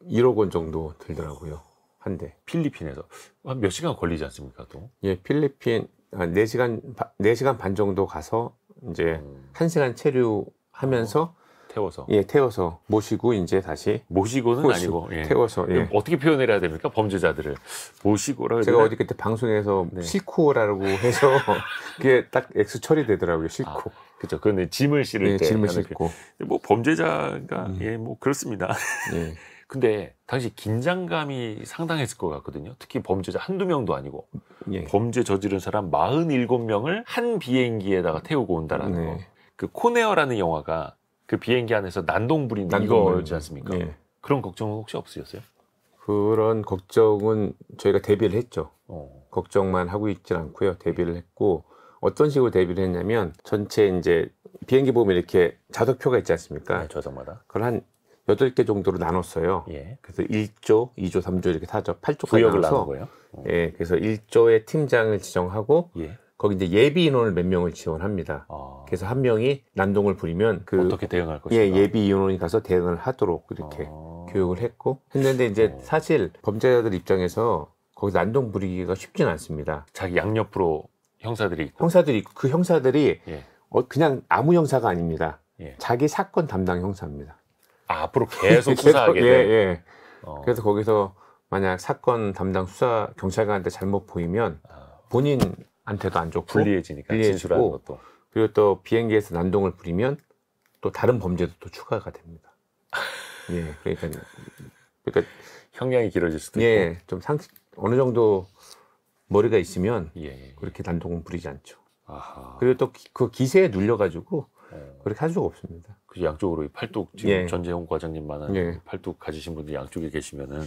1억 원 정도 들더라고요. 한 대. 필리핀에서 한 몇 시간 걸리지 않습니까, 또? 예, 필리핀 4시간 반 정도 가서 이제 1시간 체류하면서 태워서. 예, 태워서 모시고 이제 다시 모시고는 아니고. 예. 태워서 예. 어떻게 표현해야 됩니까? 범죄자들을 모시고라. 제가 어디 그때 방송에서 실코라고 해서 그게 딱 X 처리되더라고요. 실코. 그렇죠. 그런데 짐을 실을 예, 때 짐을 싣고. 뭐 범죄자가 예, 뭐 그렇습니다. 예. 근데 당시 긴장감이 상당했을 것 같거든요. 특히 범죄자 한두 명도 아니고 예. 범죄 저지른 사람 47명을 한 비행기에다가 태우고 온다라는 거. 그 코네어라는 영화가 그 비행기 안에서 난동 부린다 이거지 않습니까? 예. 그런 걱정은 혹시 없으셨어요? 그런 걱정은 저희가 대비를 했죠. 걱정만 하고 있진 않고요. 대비를 했고 어떤 식으로 대비를 했냐면 전체 이제 비행기 보면 이렇게 좌석표가 있지 않습니까? 네, 좌석마다. 그걸 한 8개 정도로 나눴어요. 예. 그래서 1조, 2조, 3조 이렇게 타죠. 8조까지 구역을 나눠서 나눈 거예요? 예, 그래서 1조의 팀장을 지정하고 예. 거기 이제 예비 인원을 몇 명을 지원합니다. 그래서 한 명이 난동을 부리면 어떻게 대응할 것인가? 예, 예비 인원이 가서 대응을 하도록 이렇게 교육을 했는데 이제 사실 범죄자들 입장에서 거기 난동 부리기가 쉽진 않습니다. 자기 양옆으로 형사들이 있고. 형사들이 있고 그 형사들이 예. 그냥 아무 형사가 아닙니다. 예. 자기 사건 담당 형사입니다. 앞으로 계속 수사하게 돼. 예. 그래서 거기서 만약 사건 담당 수사 경찰관한테 잘못 보이면 본인한테도 안 좋고 불리해지니까 진술하는 것도. 그리고 또 비행기에서 난동을 부리면 또 다른 범죄도 또 추가가 됩니다. 예, 그러니까 형량이 길어질 수도 예, 좀 어느 정도 머리가 있으면 예. 그렇게 난동을 부리지 않죠. 아하. 그리고 또 그 기세에 눌려가지고 그렇게 할 수가 없습니다. 그 양쪽으로 팔뚝 지금 예. 전재홍 과장님만한 예. 팔뚝 가지신 분들이 양쪽에 계시면은.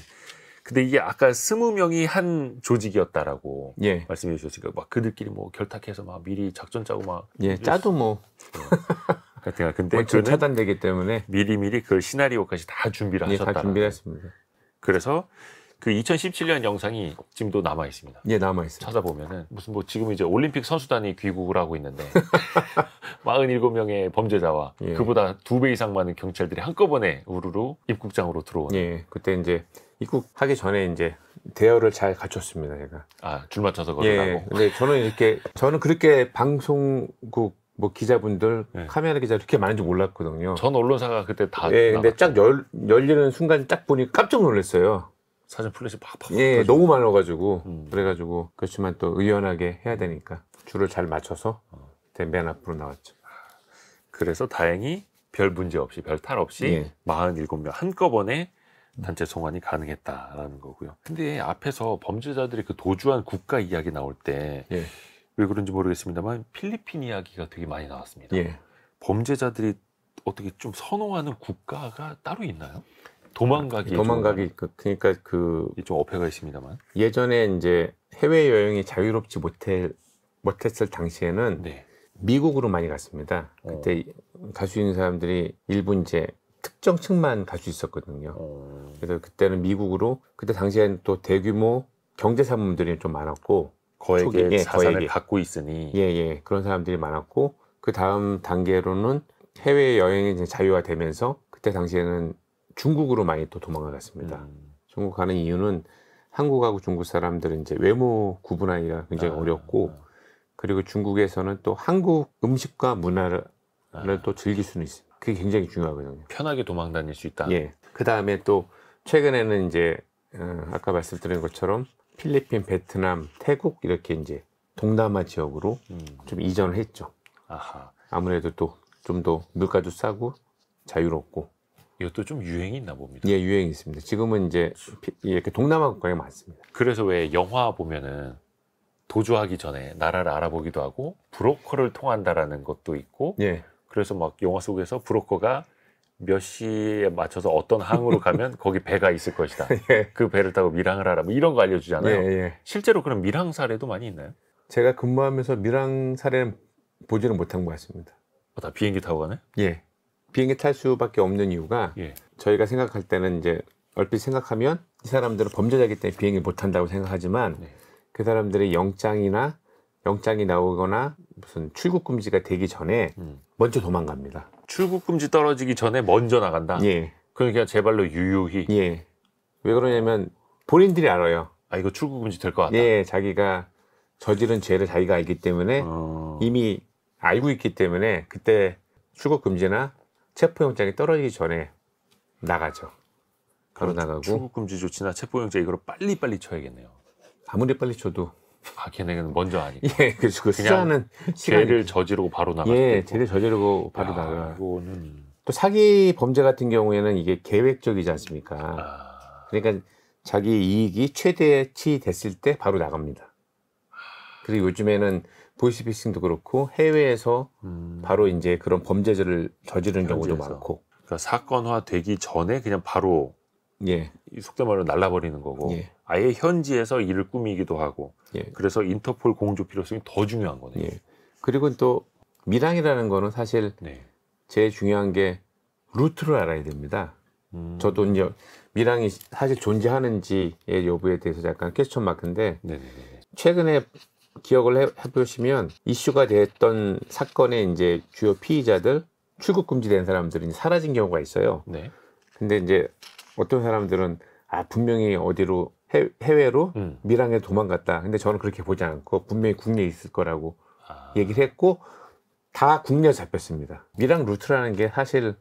근데 이게 아까 20명이 한 조직이었다라고 예. 말씀해 주셨으니까 막 그들끼리 뭐 결탁해서 막 미리 작전 짜고 막 예, 짜도 뭐 하여튼 근데 원천 그는 차단되기 때문에 미리미리 그 시나리오까지 다 준비를 예, 하셨다. 다 준비했습니다. 그래서 그 2017년 영상이 지금도 남아 있습니다. 예, 남아 있습니다. 찾아보면은 무슨 뭐 지금 이제 올림픽 선수단이 귀국을 하고 있는데 47명의 범죄자와 예. 그보다 2배 이상 많은 경찰들이 한꺼번에 우르르 입국장으로 들어오는. 예, 그때 이제 입국하기 전에 이제 대여를 잘 갖췄습니다, 제가. 아, 줄 맞춰서 예, 걸으라고. 근데 저는 그렇게 방송국 뭐 기자분들, 네. 카메라 기자 이렇게 많은지 몰랐거든요. 전 언론사가 그때 다 예, 근데 나갔죠. 쫙 열리는 순간 딱 보니 깜짝 놀랐어요. 사진 플래시 팍팍. 예, 터지고. 너무 많아가지고 음. 그래가지고 그렇지만 또 의연하게 해야 되니까 줄을 잘 맞춰서 맨 앞으로 나왔죠. 그래서 다행히 별 문제 없이 별 탈 없이 예. 47명 한꺼번에 단체 송환이 가능했다라는 거고요. 근데 앞에서 범죄자들이 그 도주한 국가 이야기 나올 때 왜 예, 그런지 모르겠습니다만 필리핀 이야기가 되게 많이 나왔습니다. 예. 범죄자들이 어떻게 좀 선호하는 국가가 따로 있나요? 도망가기 그러니까 그 좀 어폐가 있습니다만. 예전에 이제 해외 여행이 자유롭지 못했을 당시에는 네. 미국으로 많이 갔습니다. 그때 갈 수 있는 사람들이 일부 이제 특정 층만 갈 수 있었거든요. 그래서 그때는 미국으로, 그때 당시에는 또 대규모 경제 산업들이 좀 많았고, 거액의 예, 자산을 거액이. 갖고 있으니. 예, 그런 사람들이 많았고, 그 다음 단계로는 해외 여행이 이제 자유화 되면서 그때 당시에는 중국으로 많이 또 도망갔습니다. 중국 가는 이유는 한국하고 중국 사람들은 이제 외모 구분하기가 굉장히 어렵고, 그리고 중국에서는 또 한국 음식과 문화를 또 즐길 수는 있어요. 그게 굉장히 중요하거든요. 편하게 도망 다닐 수 있다. 예. 그 다음에 또 최근에는 이제 아까 말씀드린 것처럼 필리핀, 베트남, 태국 이렇게 이제 동남아 지역으로 좀 이전을 했죠. 아하. 아무래도 또 좀 더 물가도 싸고 자유롭고. 이것도 좀 유행이 있나 봅니다. 예, 유행이 있습니다. 지금은 이제 이렇게 동남아 국가에 많습니다. 그래서 왜 영화 보면은 도주하기 전에 나라를 알아보기도 하고 브로커를 통한다라는 것도 있고, 예, 그래서 막 영화 속에서 브로커가 몇 시에 맞춰서 어떤 항으로 가면 거기 배가 있을 것이다. 예, 그 배를 타고 밀항을 하라. 뭐 이런 거 알려주잖아요. 예. 실제로 그런 밀항 사례도 많이 있나요? 제가 근무하면서 밀항 사례는 보지는 못한 것 같습니다. 다 비행기 타고 가네? 예. 비행기 탈 수밖에 없는 이유가 예. 저희가 생각할 때는 이제 얼핏 생각하면 이 사람들은 범죄자이기 때문에 비행기 못 탄다고 생각하지만 네. 그 사람들이 영장이 나오거나 무슨 출국 금지가 되기 전에 먼저 도망갑니다. 출국 금지 떨어지기 전에 먼저 나간다. 예. 그러니까 제 발로 유유히. 예. 왜 그러냐면 본인들이 알아요. 아, 이거 출국 금지 될 것 같다. 예, 자기가 저지른 죄를 자기가 알기 때문에 이미 알고 있기 때문에 그때 출국 금지나 체포영장이 떨어지기 전에 나가죠. 바로 나가고. 출국 금지 조치나 체포영장 이거를 빨리빨리 쳐야겠네요. 아무리 빨리 쳐도 아, 걔네는 먼저 하니까. 예, 그래서 그 그냥 수사는 죄를 저지르고 바로 나갈 수도 예, 있고. 죄를 저지르고 바로 야, 나가. 이거는 또 사기 범죄 같은 경우에는 이게 계획적이지 않습니까? 그러니까 자기 이익이 최대치 됐을 때 바로 나갑니다. 그리고 요즘에는 보이스피싱도 그렇고 해외에서 바로 이제 그런 범죄를 저지르는 경우도 현지에서. 많고. 그러니까 사건화 되기 전에 그냥 바로 예, 이 속된 말로 날라버리는 거고, 예. 아예 현지에서 일을 꾸미기도 하고, 예, 그래서 인터폴 공조 필요성이 더 중요한 거네요. 예. 그리고 또 밀항이라는 거는 사실 네. 제일 중요한 게 루트를 알아야 됩니다. 저도 이제 밀항이 사실 존재하는지의 여부에 대해서 약간 퀘스천 마크인데 네네네. 최근에 기억을 해보시면 이슈가 됐던 사건의 이제 주요 피의자들 출국 금지된 사람들이 사라진 경우가 있어요. 네. 근데 이제 어떤 사람들은 분명히 어디로 해외로 밀항에 도망갔다. 근데 저는 그렇게 보지 않고 분명히 국내에 있을 거라고 얘기를 했고 다 국내에 잡혔습니다. 밀항 루트라는 게 사실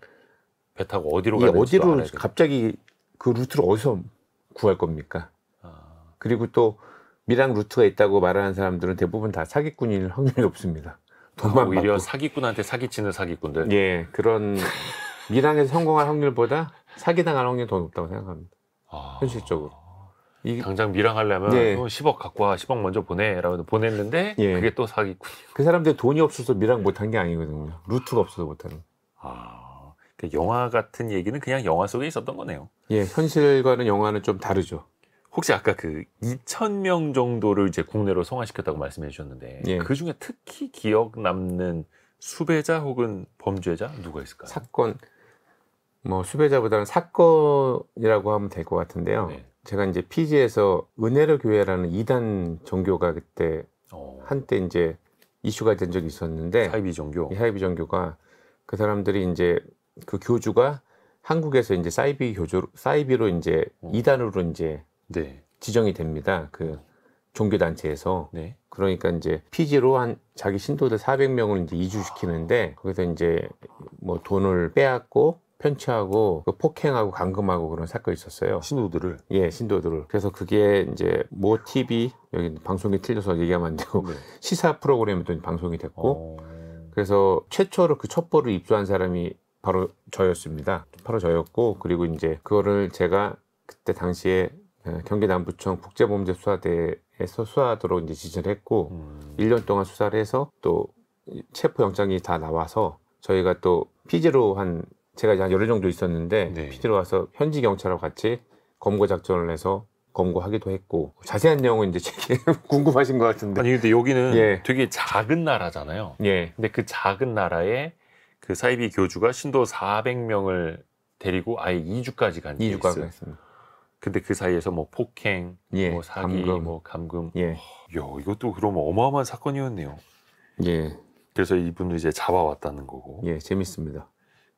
배 타고 어디로 가는지 어디로 갑자기 그 루트를 어디서 구할 겁니까? 그리고 또 밀항 루트가 있다고 말하는 사람들은 대부분 다 사기꾼일 확률이 높습니다. 돈만 오히려 받고. 사기꾼한테 사기치는 사기꾼들. 예, 그런 밀항에서 성공할 확률보다 사기당할 확률이 더 높다고 생각합니다. 현실적으로. 당장 밀항하려면 네. 10억 갖고 와, 10억 먼저 보내라고 보냈는데 예. 그게 또 사기꾼. 그 사람들 돈이 없어서 밀항 못한 게 아니거든요. 루트가 없어서 못하는. 그 영화 같은 얘기는 그냥 영화 속에 있었던 거네요. 예, 현실과는 영화는 좀 다르죠. 혹시 아까 그 2,000명 정도를 이제 국내로 송환시켰다고 말씀해 주셨는데 예. 그 중에 특히 기억 남는 수배자 혹은 범죄자 누가 있을까요? 사건 뭐 수배자보다는 사건이라고 하면 될 것 같은데요. 네. 제가 이제 피지에서 은혜로 교회라는 이단 종교가 그때 한때 이제 이슈가 된 적이 있었는데 사이비 종교. 이 하이비 종교가 그 사람들이 이제 그 교주가 한국에서 이제 사이비로 이제 이단으로 이제 네. 지정이 됩니다. 그 종교 단체에서. 네. 그러니까 이제 피지로 한 자기 신도들 400명을 이제 이주시키는데 거기서 이제 뭐 돈을 빼앗고 편취하고 그 폭행하고 감금하고 그런 사건이 있었어요. 신도들을. 예, 신도들을. 그래서 그게 이제 모 TV 여기 방송이 틀려서 얘기하면 안 되고 네. 시사 프로그램에도 방송이 됐고 그래서 최초로 그 첩보를 입수한 사람이 바로 저였습니다. 바로 저였고 그리고 이제 그거를 제가 그때 당시에 경기 남부청 국제범죄수사대에서 수사하도록 이제 지시를 했고 1년 동안 수사를 해서 또 체포영장이 다 나와서 저희가 또 피지로 제가 이제 한 열흘 정도 있었는데 네. 피지로 와서 현지 경찰하고 같이 검거 작전을 해서 검거하기도 했고 자세한 내용은 이제 되게 궁금하신 것 같은데 아니 근데 여기는 예. 되게 작은 나라잖아요. 예, 근데 그 작은 나라에 그 사이비 교주가 신도 400명을 데리고 아예 2주까지 간 케이스. 2주가 했습니다. 근데 그 사이에서 뭐 폭행, 예, 뭐 사기, 감금. 뭐 감금. 예, 야, 이것도 그럼 어마어마한 사건이었네요. 예, 그래서 이분을 이제 잡아왔다는 거고. 예, 재밌습니다.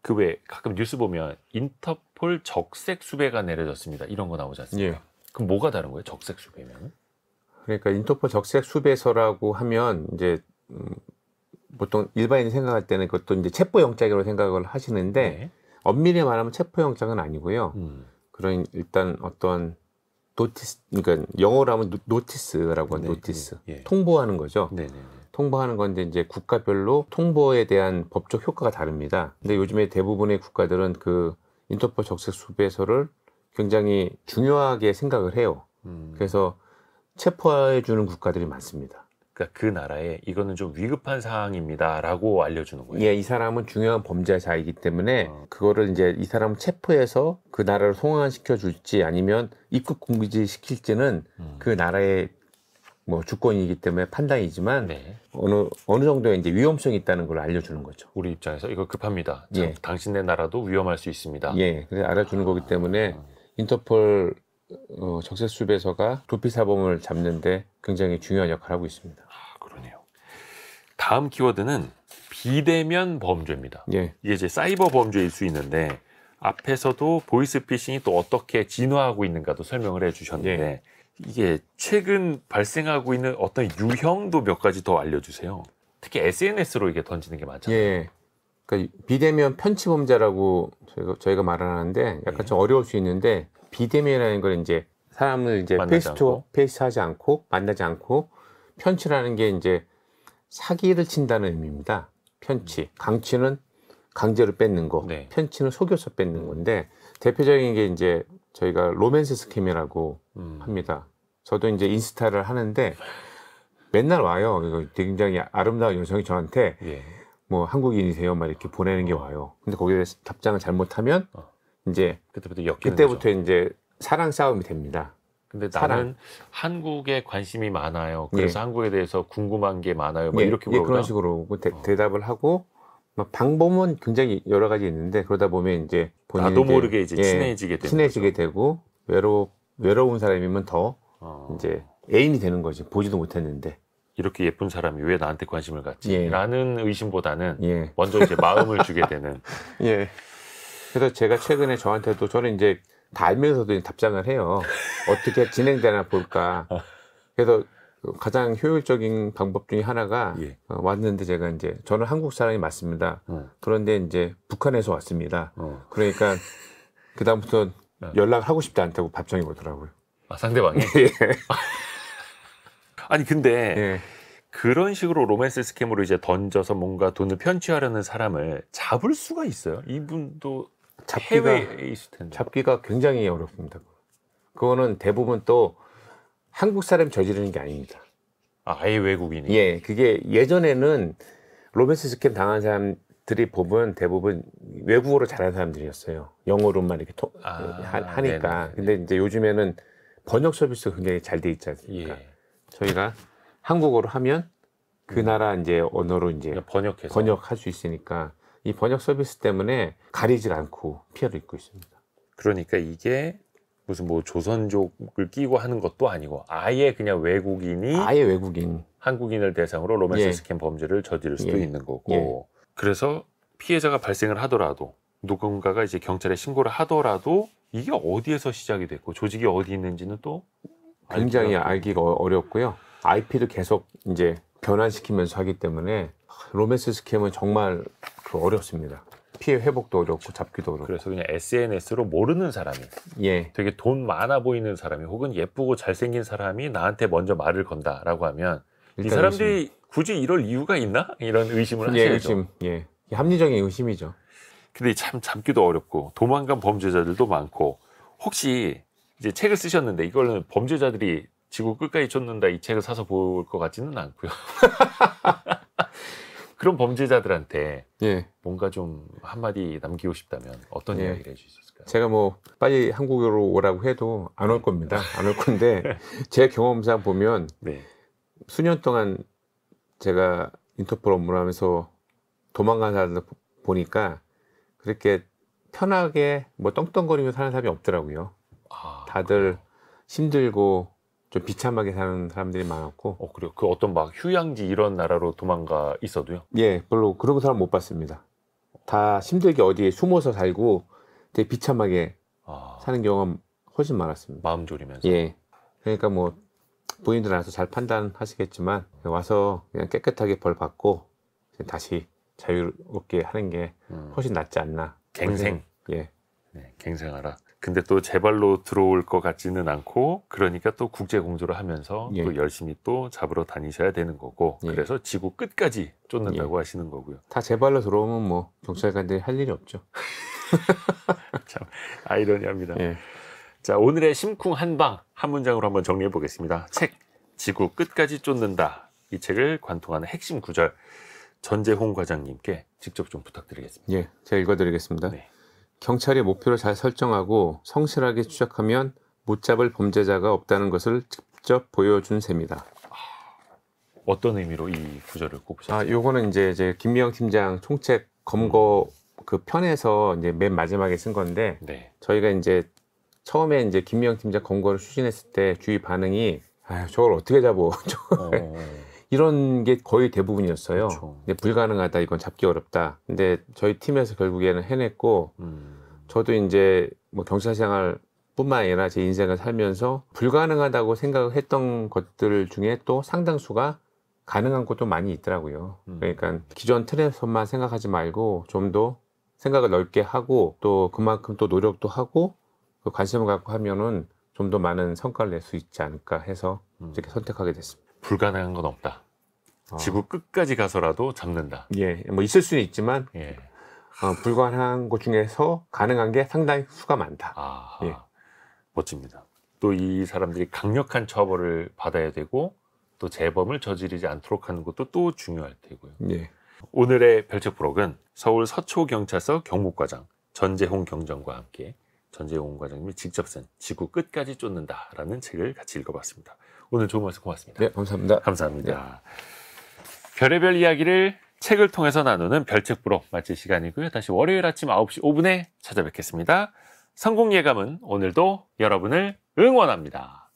그 외에 가끔 뉴스 보면 인터폴 적색 수배가 내려졌습니다. 이런 거 나오지 않습니까? 예. 그럼 뭐가 다른 거예요? 적색 수배면? 그러니까 인터폴 적색 수배서라고 하면 이제 보통 일반인이 생각할 때는 그것도 이제 체포영장으로 생각을 하시는데 네. 엄밀히 말하면 체포영장은 아니고요. 그런 일단 어떤 노티스, 그러니까 영어로 하면 노티스라고 하는 네, 노티스, 예. 통보하는 거죠. 네네네. 통보하는 건데 이제 국가별로 통보에 대한 법적 효과가 다릅니다. 근데 요즘에 대부분의 국가들은 그 인터폴 적색 수배서를 굉장히 중요하게 생각을 해요. 그래서 체포해 주는 국가들이 많습니다. 그러니까 그 나라에 이거는 좀 위급한 사항입니다라고 알려주는 거예요. 예, 이 사람은 중요한 범죄자이기 때문에 그거를 이제 이 사람을 체포해서 그 나라를 송환시켜 줄지 아니면 입국 금지 시킬지는 그 나라의 뭐 주권이기 때문에 판단이지만 네. 어느 정도의 이제 위험성이 있다는 걸 알려주는 거죠. 우리 입장에서 이거 급합니다. 참, 예. 당신네 나라도 위험할 수 있습니다. 예, 그래서 알아주는 거기 때문에 인터폴 적색 수배서가 도피 사범을 잡는데 굉장히 중요한 역할을 하고 있습니다. 아, 그러네요. 다음 키워드는 비대면 범죄입니다. 예, 이게 이제 사이버 범죄일 수 있는데 앞에서도 보이스피싱이 또 어떻게 진화하고 있는가도 설명을 해주셨는데 예. 이게 최근 발생하고 있는 어떤 유형도 몇 가지 더 알려주세요. 특히 SNS로 이게 던지는 게 많잖아요. 예. 그러니까 비대면 편취 범죄라고 저희가 말하는데 약간 예. 좀 어려울 수 있는데 비대면이라는 걸 이제 사람을 이제 만나지 페이스 투 않고. 페이스 하지 않고 만나지 않고 편취라는 게 이제 사기를 친다는 의미입니다. 편취, 강취는 강제로 뺏는 거, 네. 편취는 속여서 뺏는 건데 대표적인 게 이제 저희가 로맨스 스캠이라고 합니다. 저도 이제 인스타를 하는데 맨날 와요. 이거 굉장히 아름다운 여성이 저한테 예. 뭐 한국인이세요? 막 이렇게 보내는 게 와요. 근데 거기에 답장을 잘못하면 이제 그때부터 엮이는 거죠. 그때부터 이제 사랑 싸움이 됩니다. 근데 사랑. 나는 한국에 관심이 많아요. 그래서 예. 한국에 대해서 궁금한 게 많아요. 뭐 예, 이렇게 예, 물어보다. 그런 식으로 대답을 하고 막 방법은 굉장히 여러 가지 있는데 그러다 보면 이제 본인이 나도 모르게 이제 친해지게 되는 친해지게 거죠. 되고 외로운 사람이면 더 이제 애인이 되는 거지. 보지도 못했는데. 이렇게 예쁜 사람이 왜 나한테 관심을 갖지? 예. 라는 의심보다는 예. 먼저 이제 마음을 주게 되는. 예. 그래서 제가 최근에 저한테도 저는 이제 다 알면서도 답장을 해요. 어떻게 진행되나 볼까. 그래서 가장 효율적인 방법 중에 하나가 예. 왔는데 제가 이제 저는 한국 사람이 맞습니다. 그런데 이제 북한에서 왔습니다. 그러니까 그다음부터 연락하고 싶지 않다고 답장이 오더라고요. 아, 상대방이? 예. 아니 근데 예. 그런 식으로 로맨스 스캠으로 이제 던져서 뭔가 돈을 편취하려는 사람을 잡을 수가 있어요? 이분도 해외에 있을 텐데. 잡기가 굉장히 어렵습니다. 그거는 대부분 또 한국 사람이 저지르는 게 아닙니다. 아, 아예 외국인이? 예, 그게 예전에는 로맨스 스캠 당한 사람들이 보면 대부분 외국어로 잘하는 사람들이었어요. 영어로만 이렇게 하니까. 네네. 근데 이제 요즘에는 번역 서비스가 굉장히 잘 돼 있지 않습니까? 예. 저희가 한국어로 하면 그 나라 이제 언어로 이제 그냥 번역해서. 번역할 수 있으니까 이 번역 서비스 때문에 가리질 않고 피해를 입고 있습니다. 그러니까 이게 무슨 뭐 조선족을 끼고 하는 것도 아니고 아예 그냥 외국인이 아예 외국인 한국인을 대상으로 로맨스 예. 스캠 범죄를 저지를 수도 예. 있는 거고 예. 그래서 피해자가 발생을 하더라도 누군가가 이제 경찰에 신고를 하더라도 이게 어디에서 시작이 됐고 조직이 어디 있는지는 또 굉장히 알기가 어렵고요. IP를 계속 이제 변환시키면서 하기 때문에 로맨스 스캠은 정말 어렵습니다. 피해 회복도 어렵고 잡기도 어렵고. 그래서 그냥 SNS로 모르는 사람이 예. 되게 돈 많아 보이는 사람이 혹은 예쁘고 잘생긴 사람이 나한테 먼저 말을 건다라고 하면 이 일단 사람들이 굳이 이럴 이유가 있나? 이런 의심을 예, 하셔야죠. 의심. 예. 합리적인 의심이죠. 근데 참 잡기도 어렵고 도망간 범죄자들도 많고 혹시 이제 책을 쓰셨는데 이거는 범죄자들이 지구 끝까지 쫓는다 이 책을 사서 볼 것 같지는 않고요. 그런 범죄자들한테 예. 뭔가 좀 한마디 남기고 싶다면 어떤 예. 이야기를 해주실 수 있을까요? 제가 뭐 빨리 한국으로 오라고 해도 안 올 겁니다. 안 올 건데 제 경험상 보면 네. 수년 동안 제가 인터폴 업무를 하면서 도망간 사람들 보니까 그렇게 편하게 뭐 떵떵거리며 사는 사람이 없더라고요. 아, 다들 힘들고 좀 비참하게 사는 사람들이 많았고 그래요. 그 어떤 막 휴양지 이런 나라로 도망가 있어도요? 예, 별로 그런 사람 못 봤습니다. 다 힘들게 어디에 숨어서 살고 되게 비참하게 사는 경우가 훨씬 많았습니다. 마음 졸이면서. 예. 그러니까 뭐 본인들 알아서 잘 판단하시겠지만 와서 그냥 깨끗하게 벌 받고 다시 자유롭게 하는 게 훨씬 낫지 않나. 갱생. 예. 네, 갱생하라. 근데 또 제 발로 들어올 것 같지는 않고 그러니까 또 국제 공조를 하면서 예. 또 열심히 또 잡으러 다니셔야 되는 거고 예. 그래서 지구 끝까지 쫓는다고 예. 하시는 거고요. 다 제 발로 들어오면 뭐 경찰관들이 할 일이 없죠. 참 아이러니합니다. 예. 자, 오늘의 심쿵 한방 한 문장으로 한번 정리해 보겠습니다. 책 지구 끝까지 쫓는다. 이 책을 관통하는 핵심 구절 전재홍 과장님께 직접 좀 부탁드리겠습니다. 예, 제가 읽어드리겠습니다. 네. 경찰이 목표를 잘 설정하고 성실하게 추적하면 못 잡을 범죄자가 없다는 것을 직접 보여준 셈이다. 어떤 의미로 이 구절을 꼽으셨어요? 요거는 이제 김미영 팀장 총책 검거 그 편에서 이제 맨 마지막에 쓴 건데 네. 저희가 이제 처음에 이제 김미영 팀장 검거를 추진했을 때 주위 반응이 아유 저걸 어떻게 잡어 이런 게 거의 대부분이었어요. 그렇죠. 근데 불가능하다 이건 잡기 어렵다. 근데 저희 팀에서 결국에는 해냈고 저도 이제 뭐 경찰 생활 뿐만 아니라 제 인생을 살면서 불가능하다고 생각을 했던 것들 중에 또 상당수가 가능한 것도 많이 있더라고요. 그러니까 기존 틀에서만 생각하지 말고 좀 더 생각을 넓게 하고 또 그만큼 또 노력도 하고 그 관심을 갖고 하면은 좀 더 많은 성과를 낼 수 있지 않을까 해서 이렇게 선택하게 됐습니다. 불가능한 건 없다. 지구 끝까지 가서라도 잡는다. 예, 뭐 있을 수는 있지만 예. 불가능한 것 중에서 가능한 게 상당히 수가 많다. 아, 예. 멋집니다. 또 이 사람들이 강력한 처벌을 받아야 되고 또 재범을 저지르지 않도록 하는 것도 또 중요할 테고요. 예. 오늘의 별책 부록은 서울 서초경찰서 경무과장 전재홍 경정과 함께 전재홍 과장님이 직접 쓴 지구 끝까지 쫓는다라는 책을 같이 읽어봤습니다. 오늘 좋은 말씀 고맙습니다. 네, 감사합니다. 감사합니다. 별의별 이야기를 책을 통해서 나누는 별책 부록 마칠 시간이고요. 다시 월요일 아침 9시 5분에 찾아뵙겠습니다. 성공 예감은 오늘도 여러분을 응원합니다.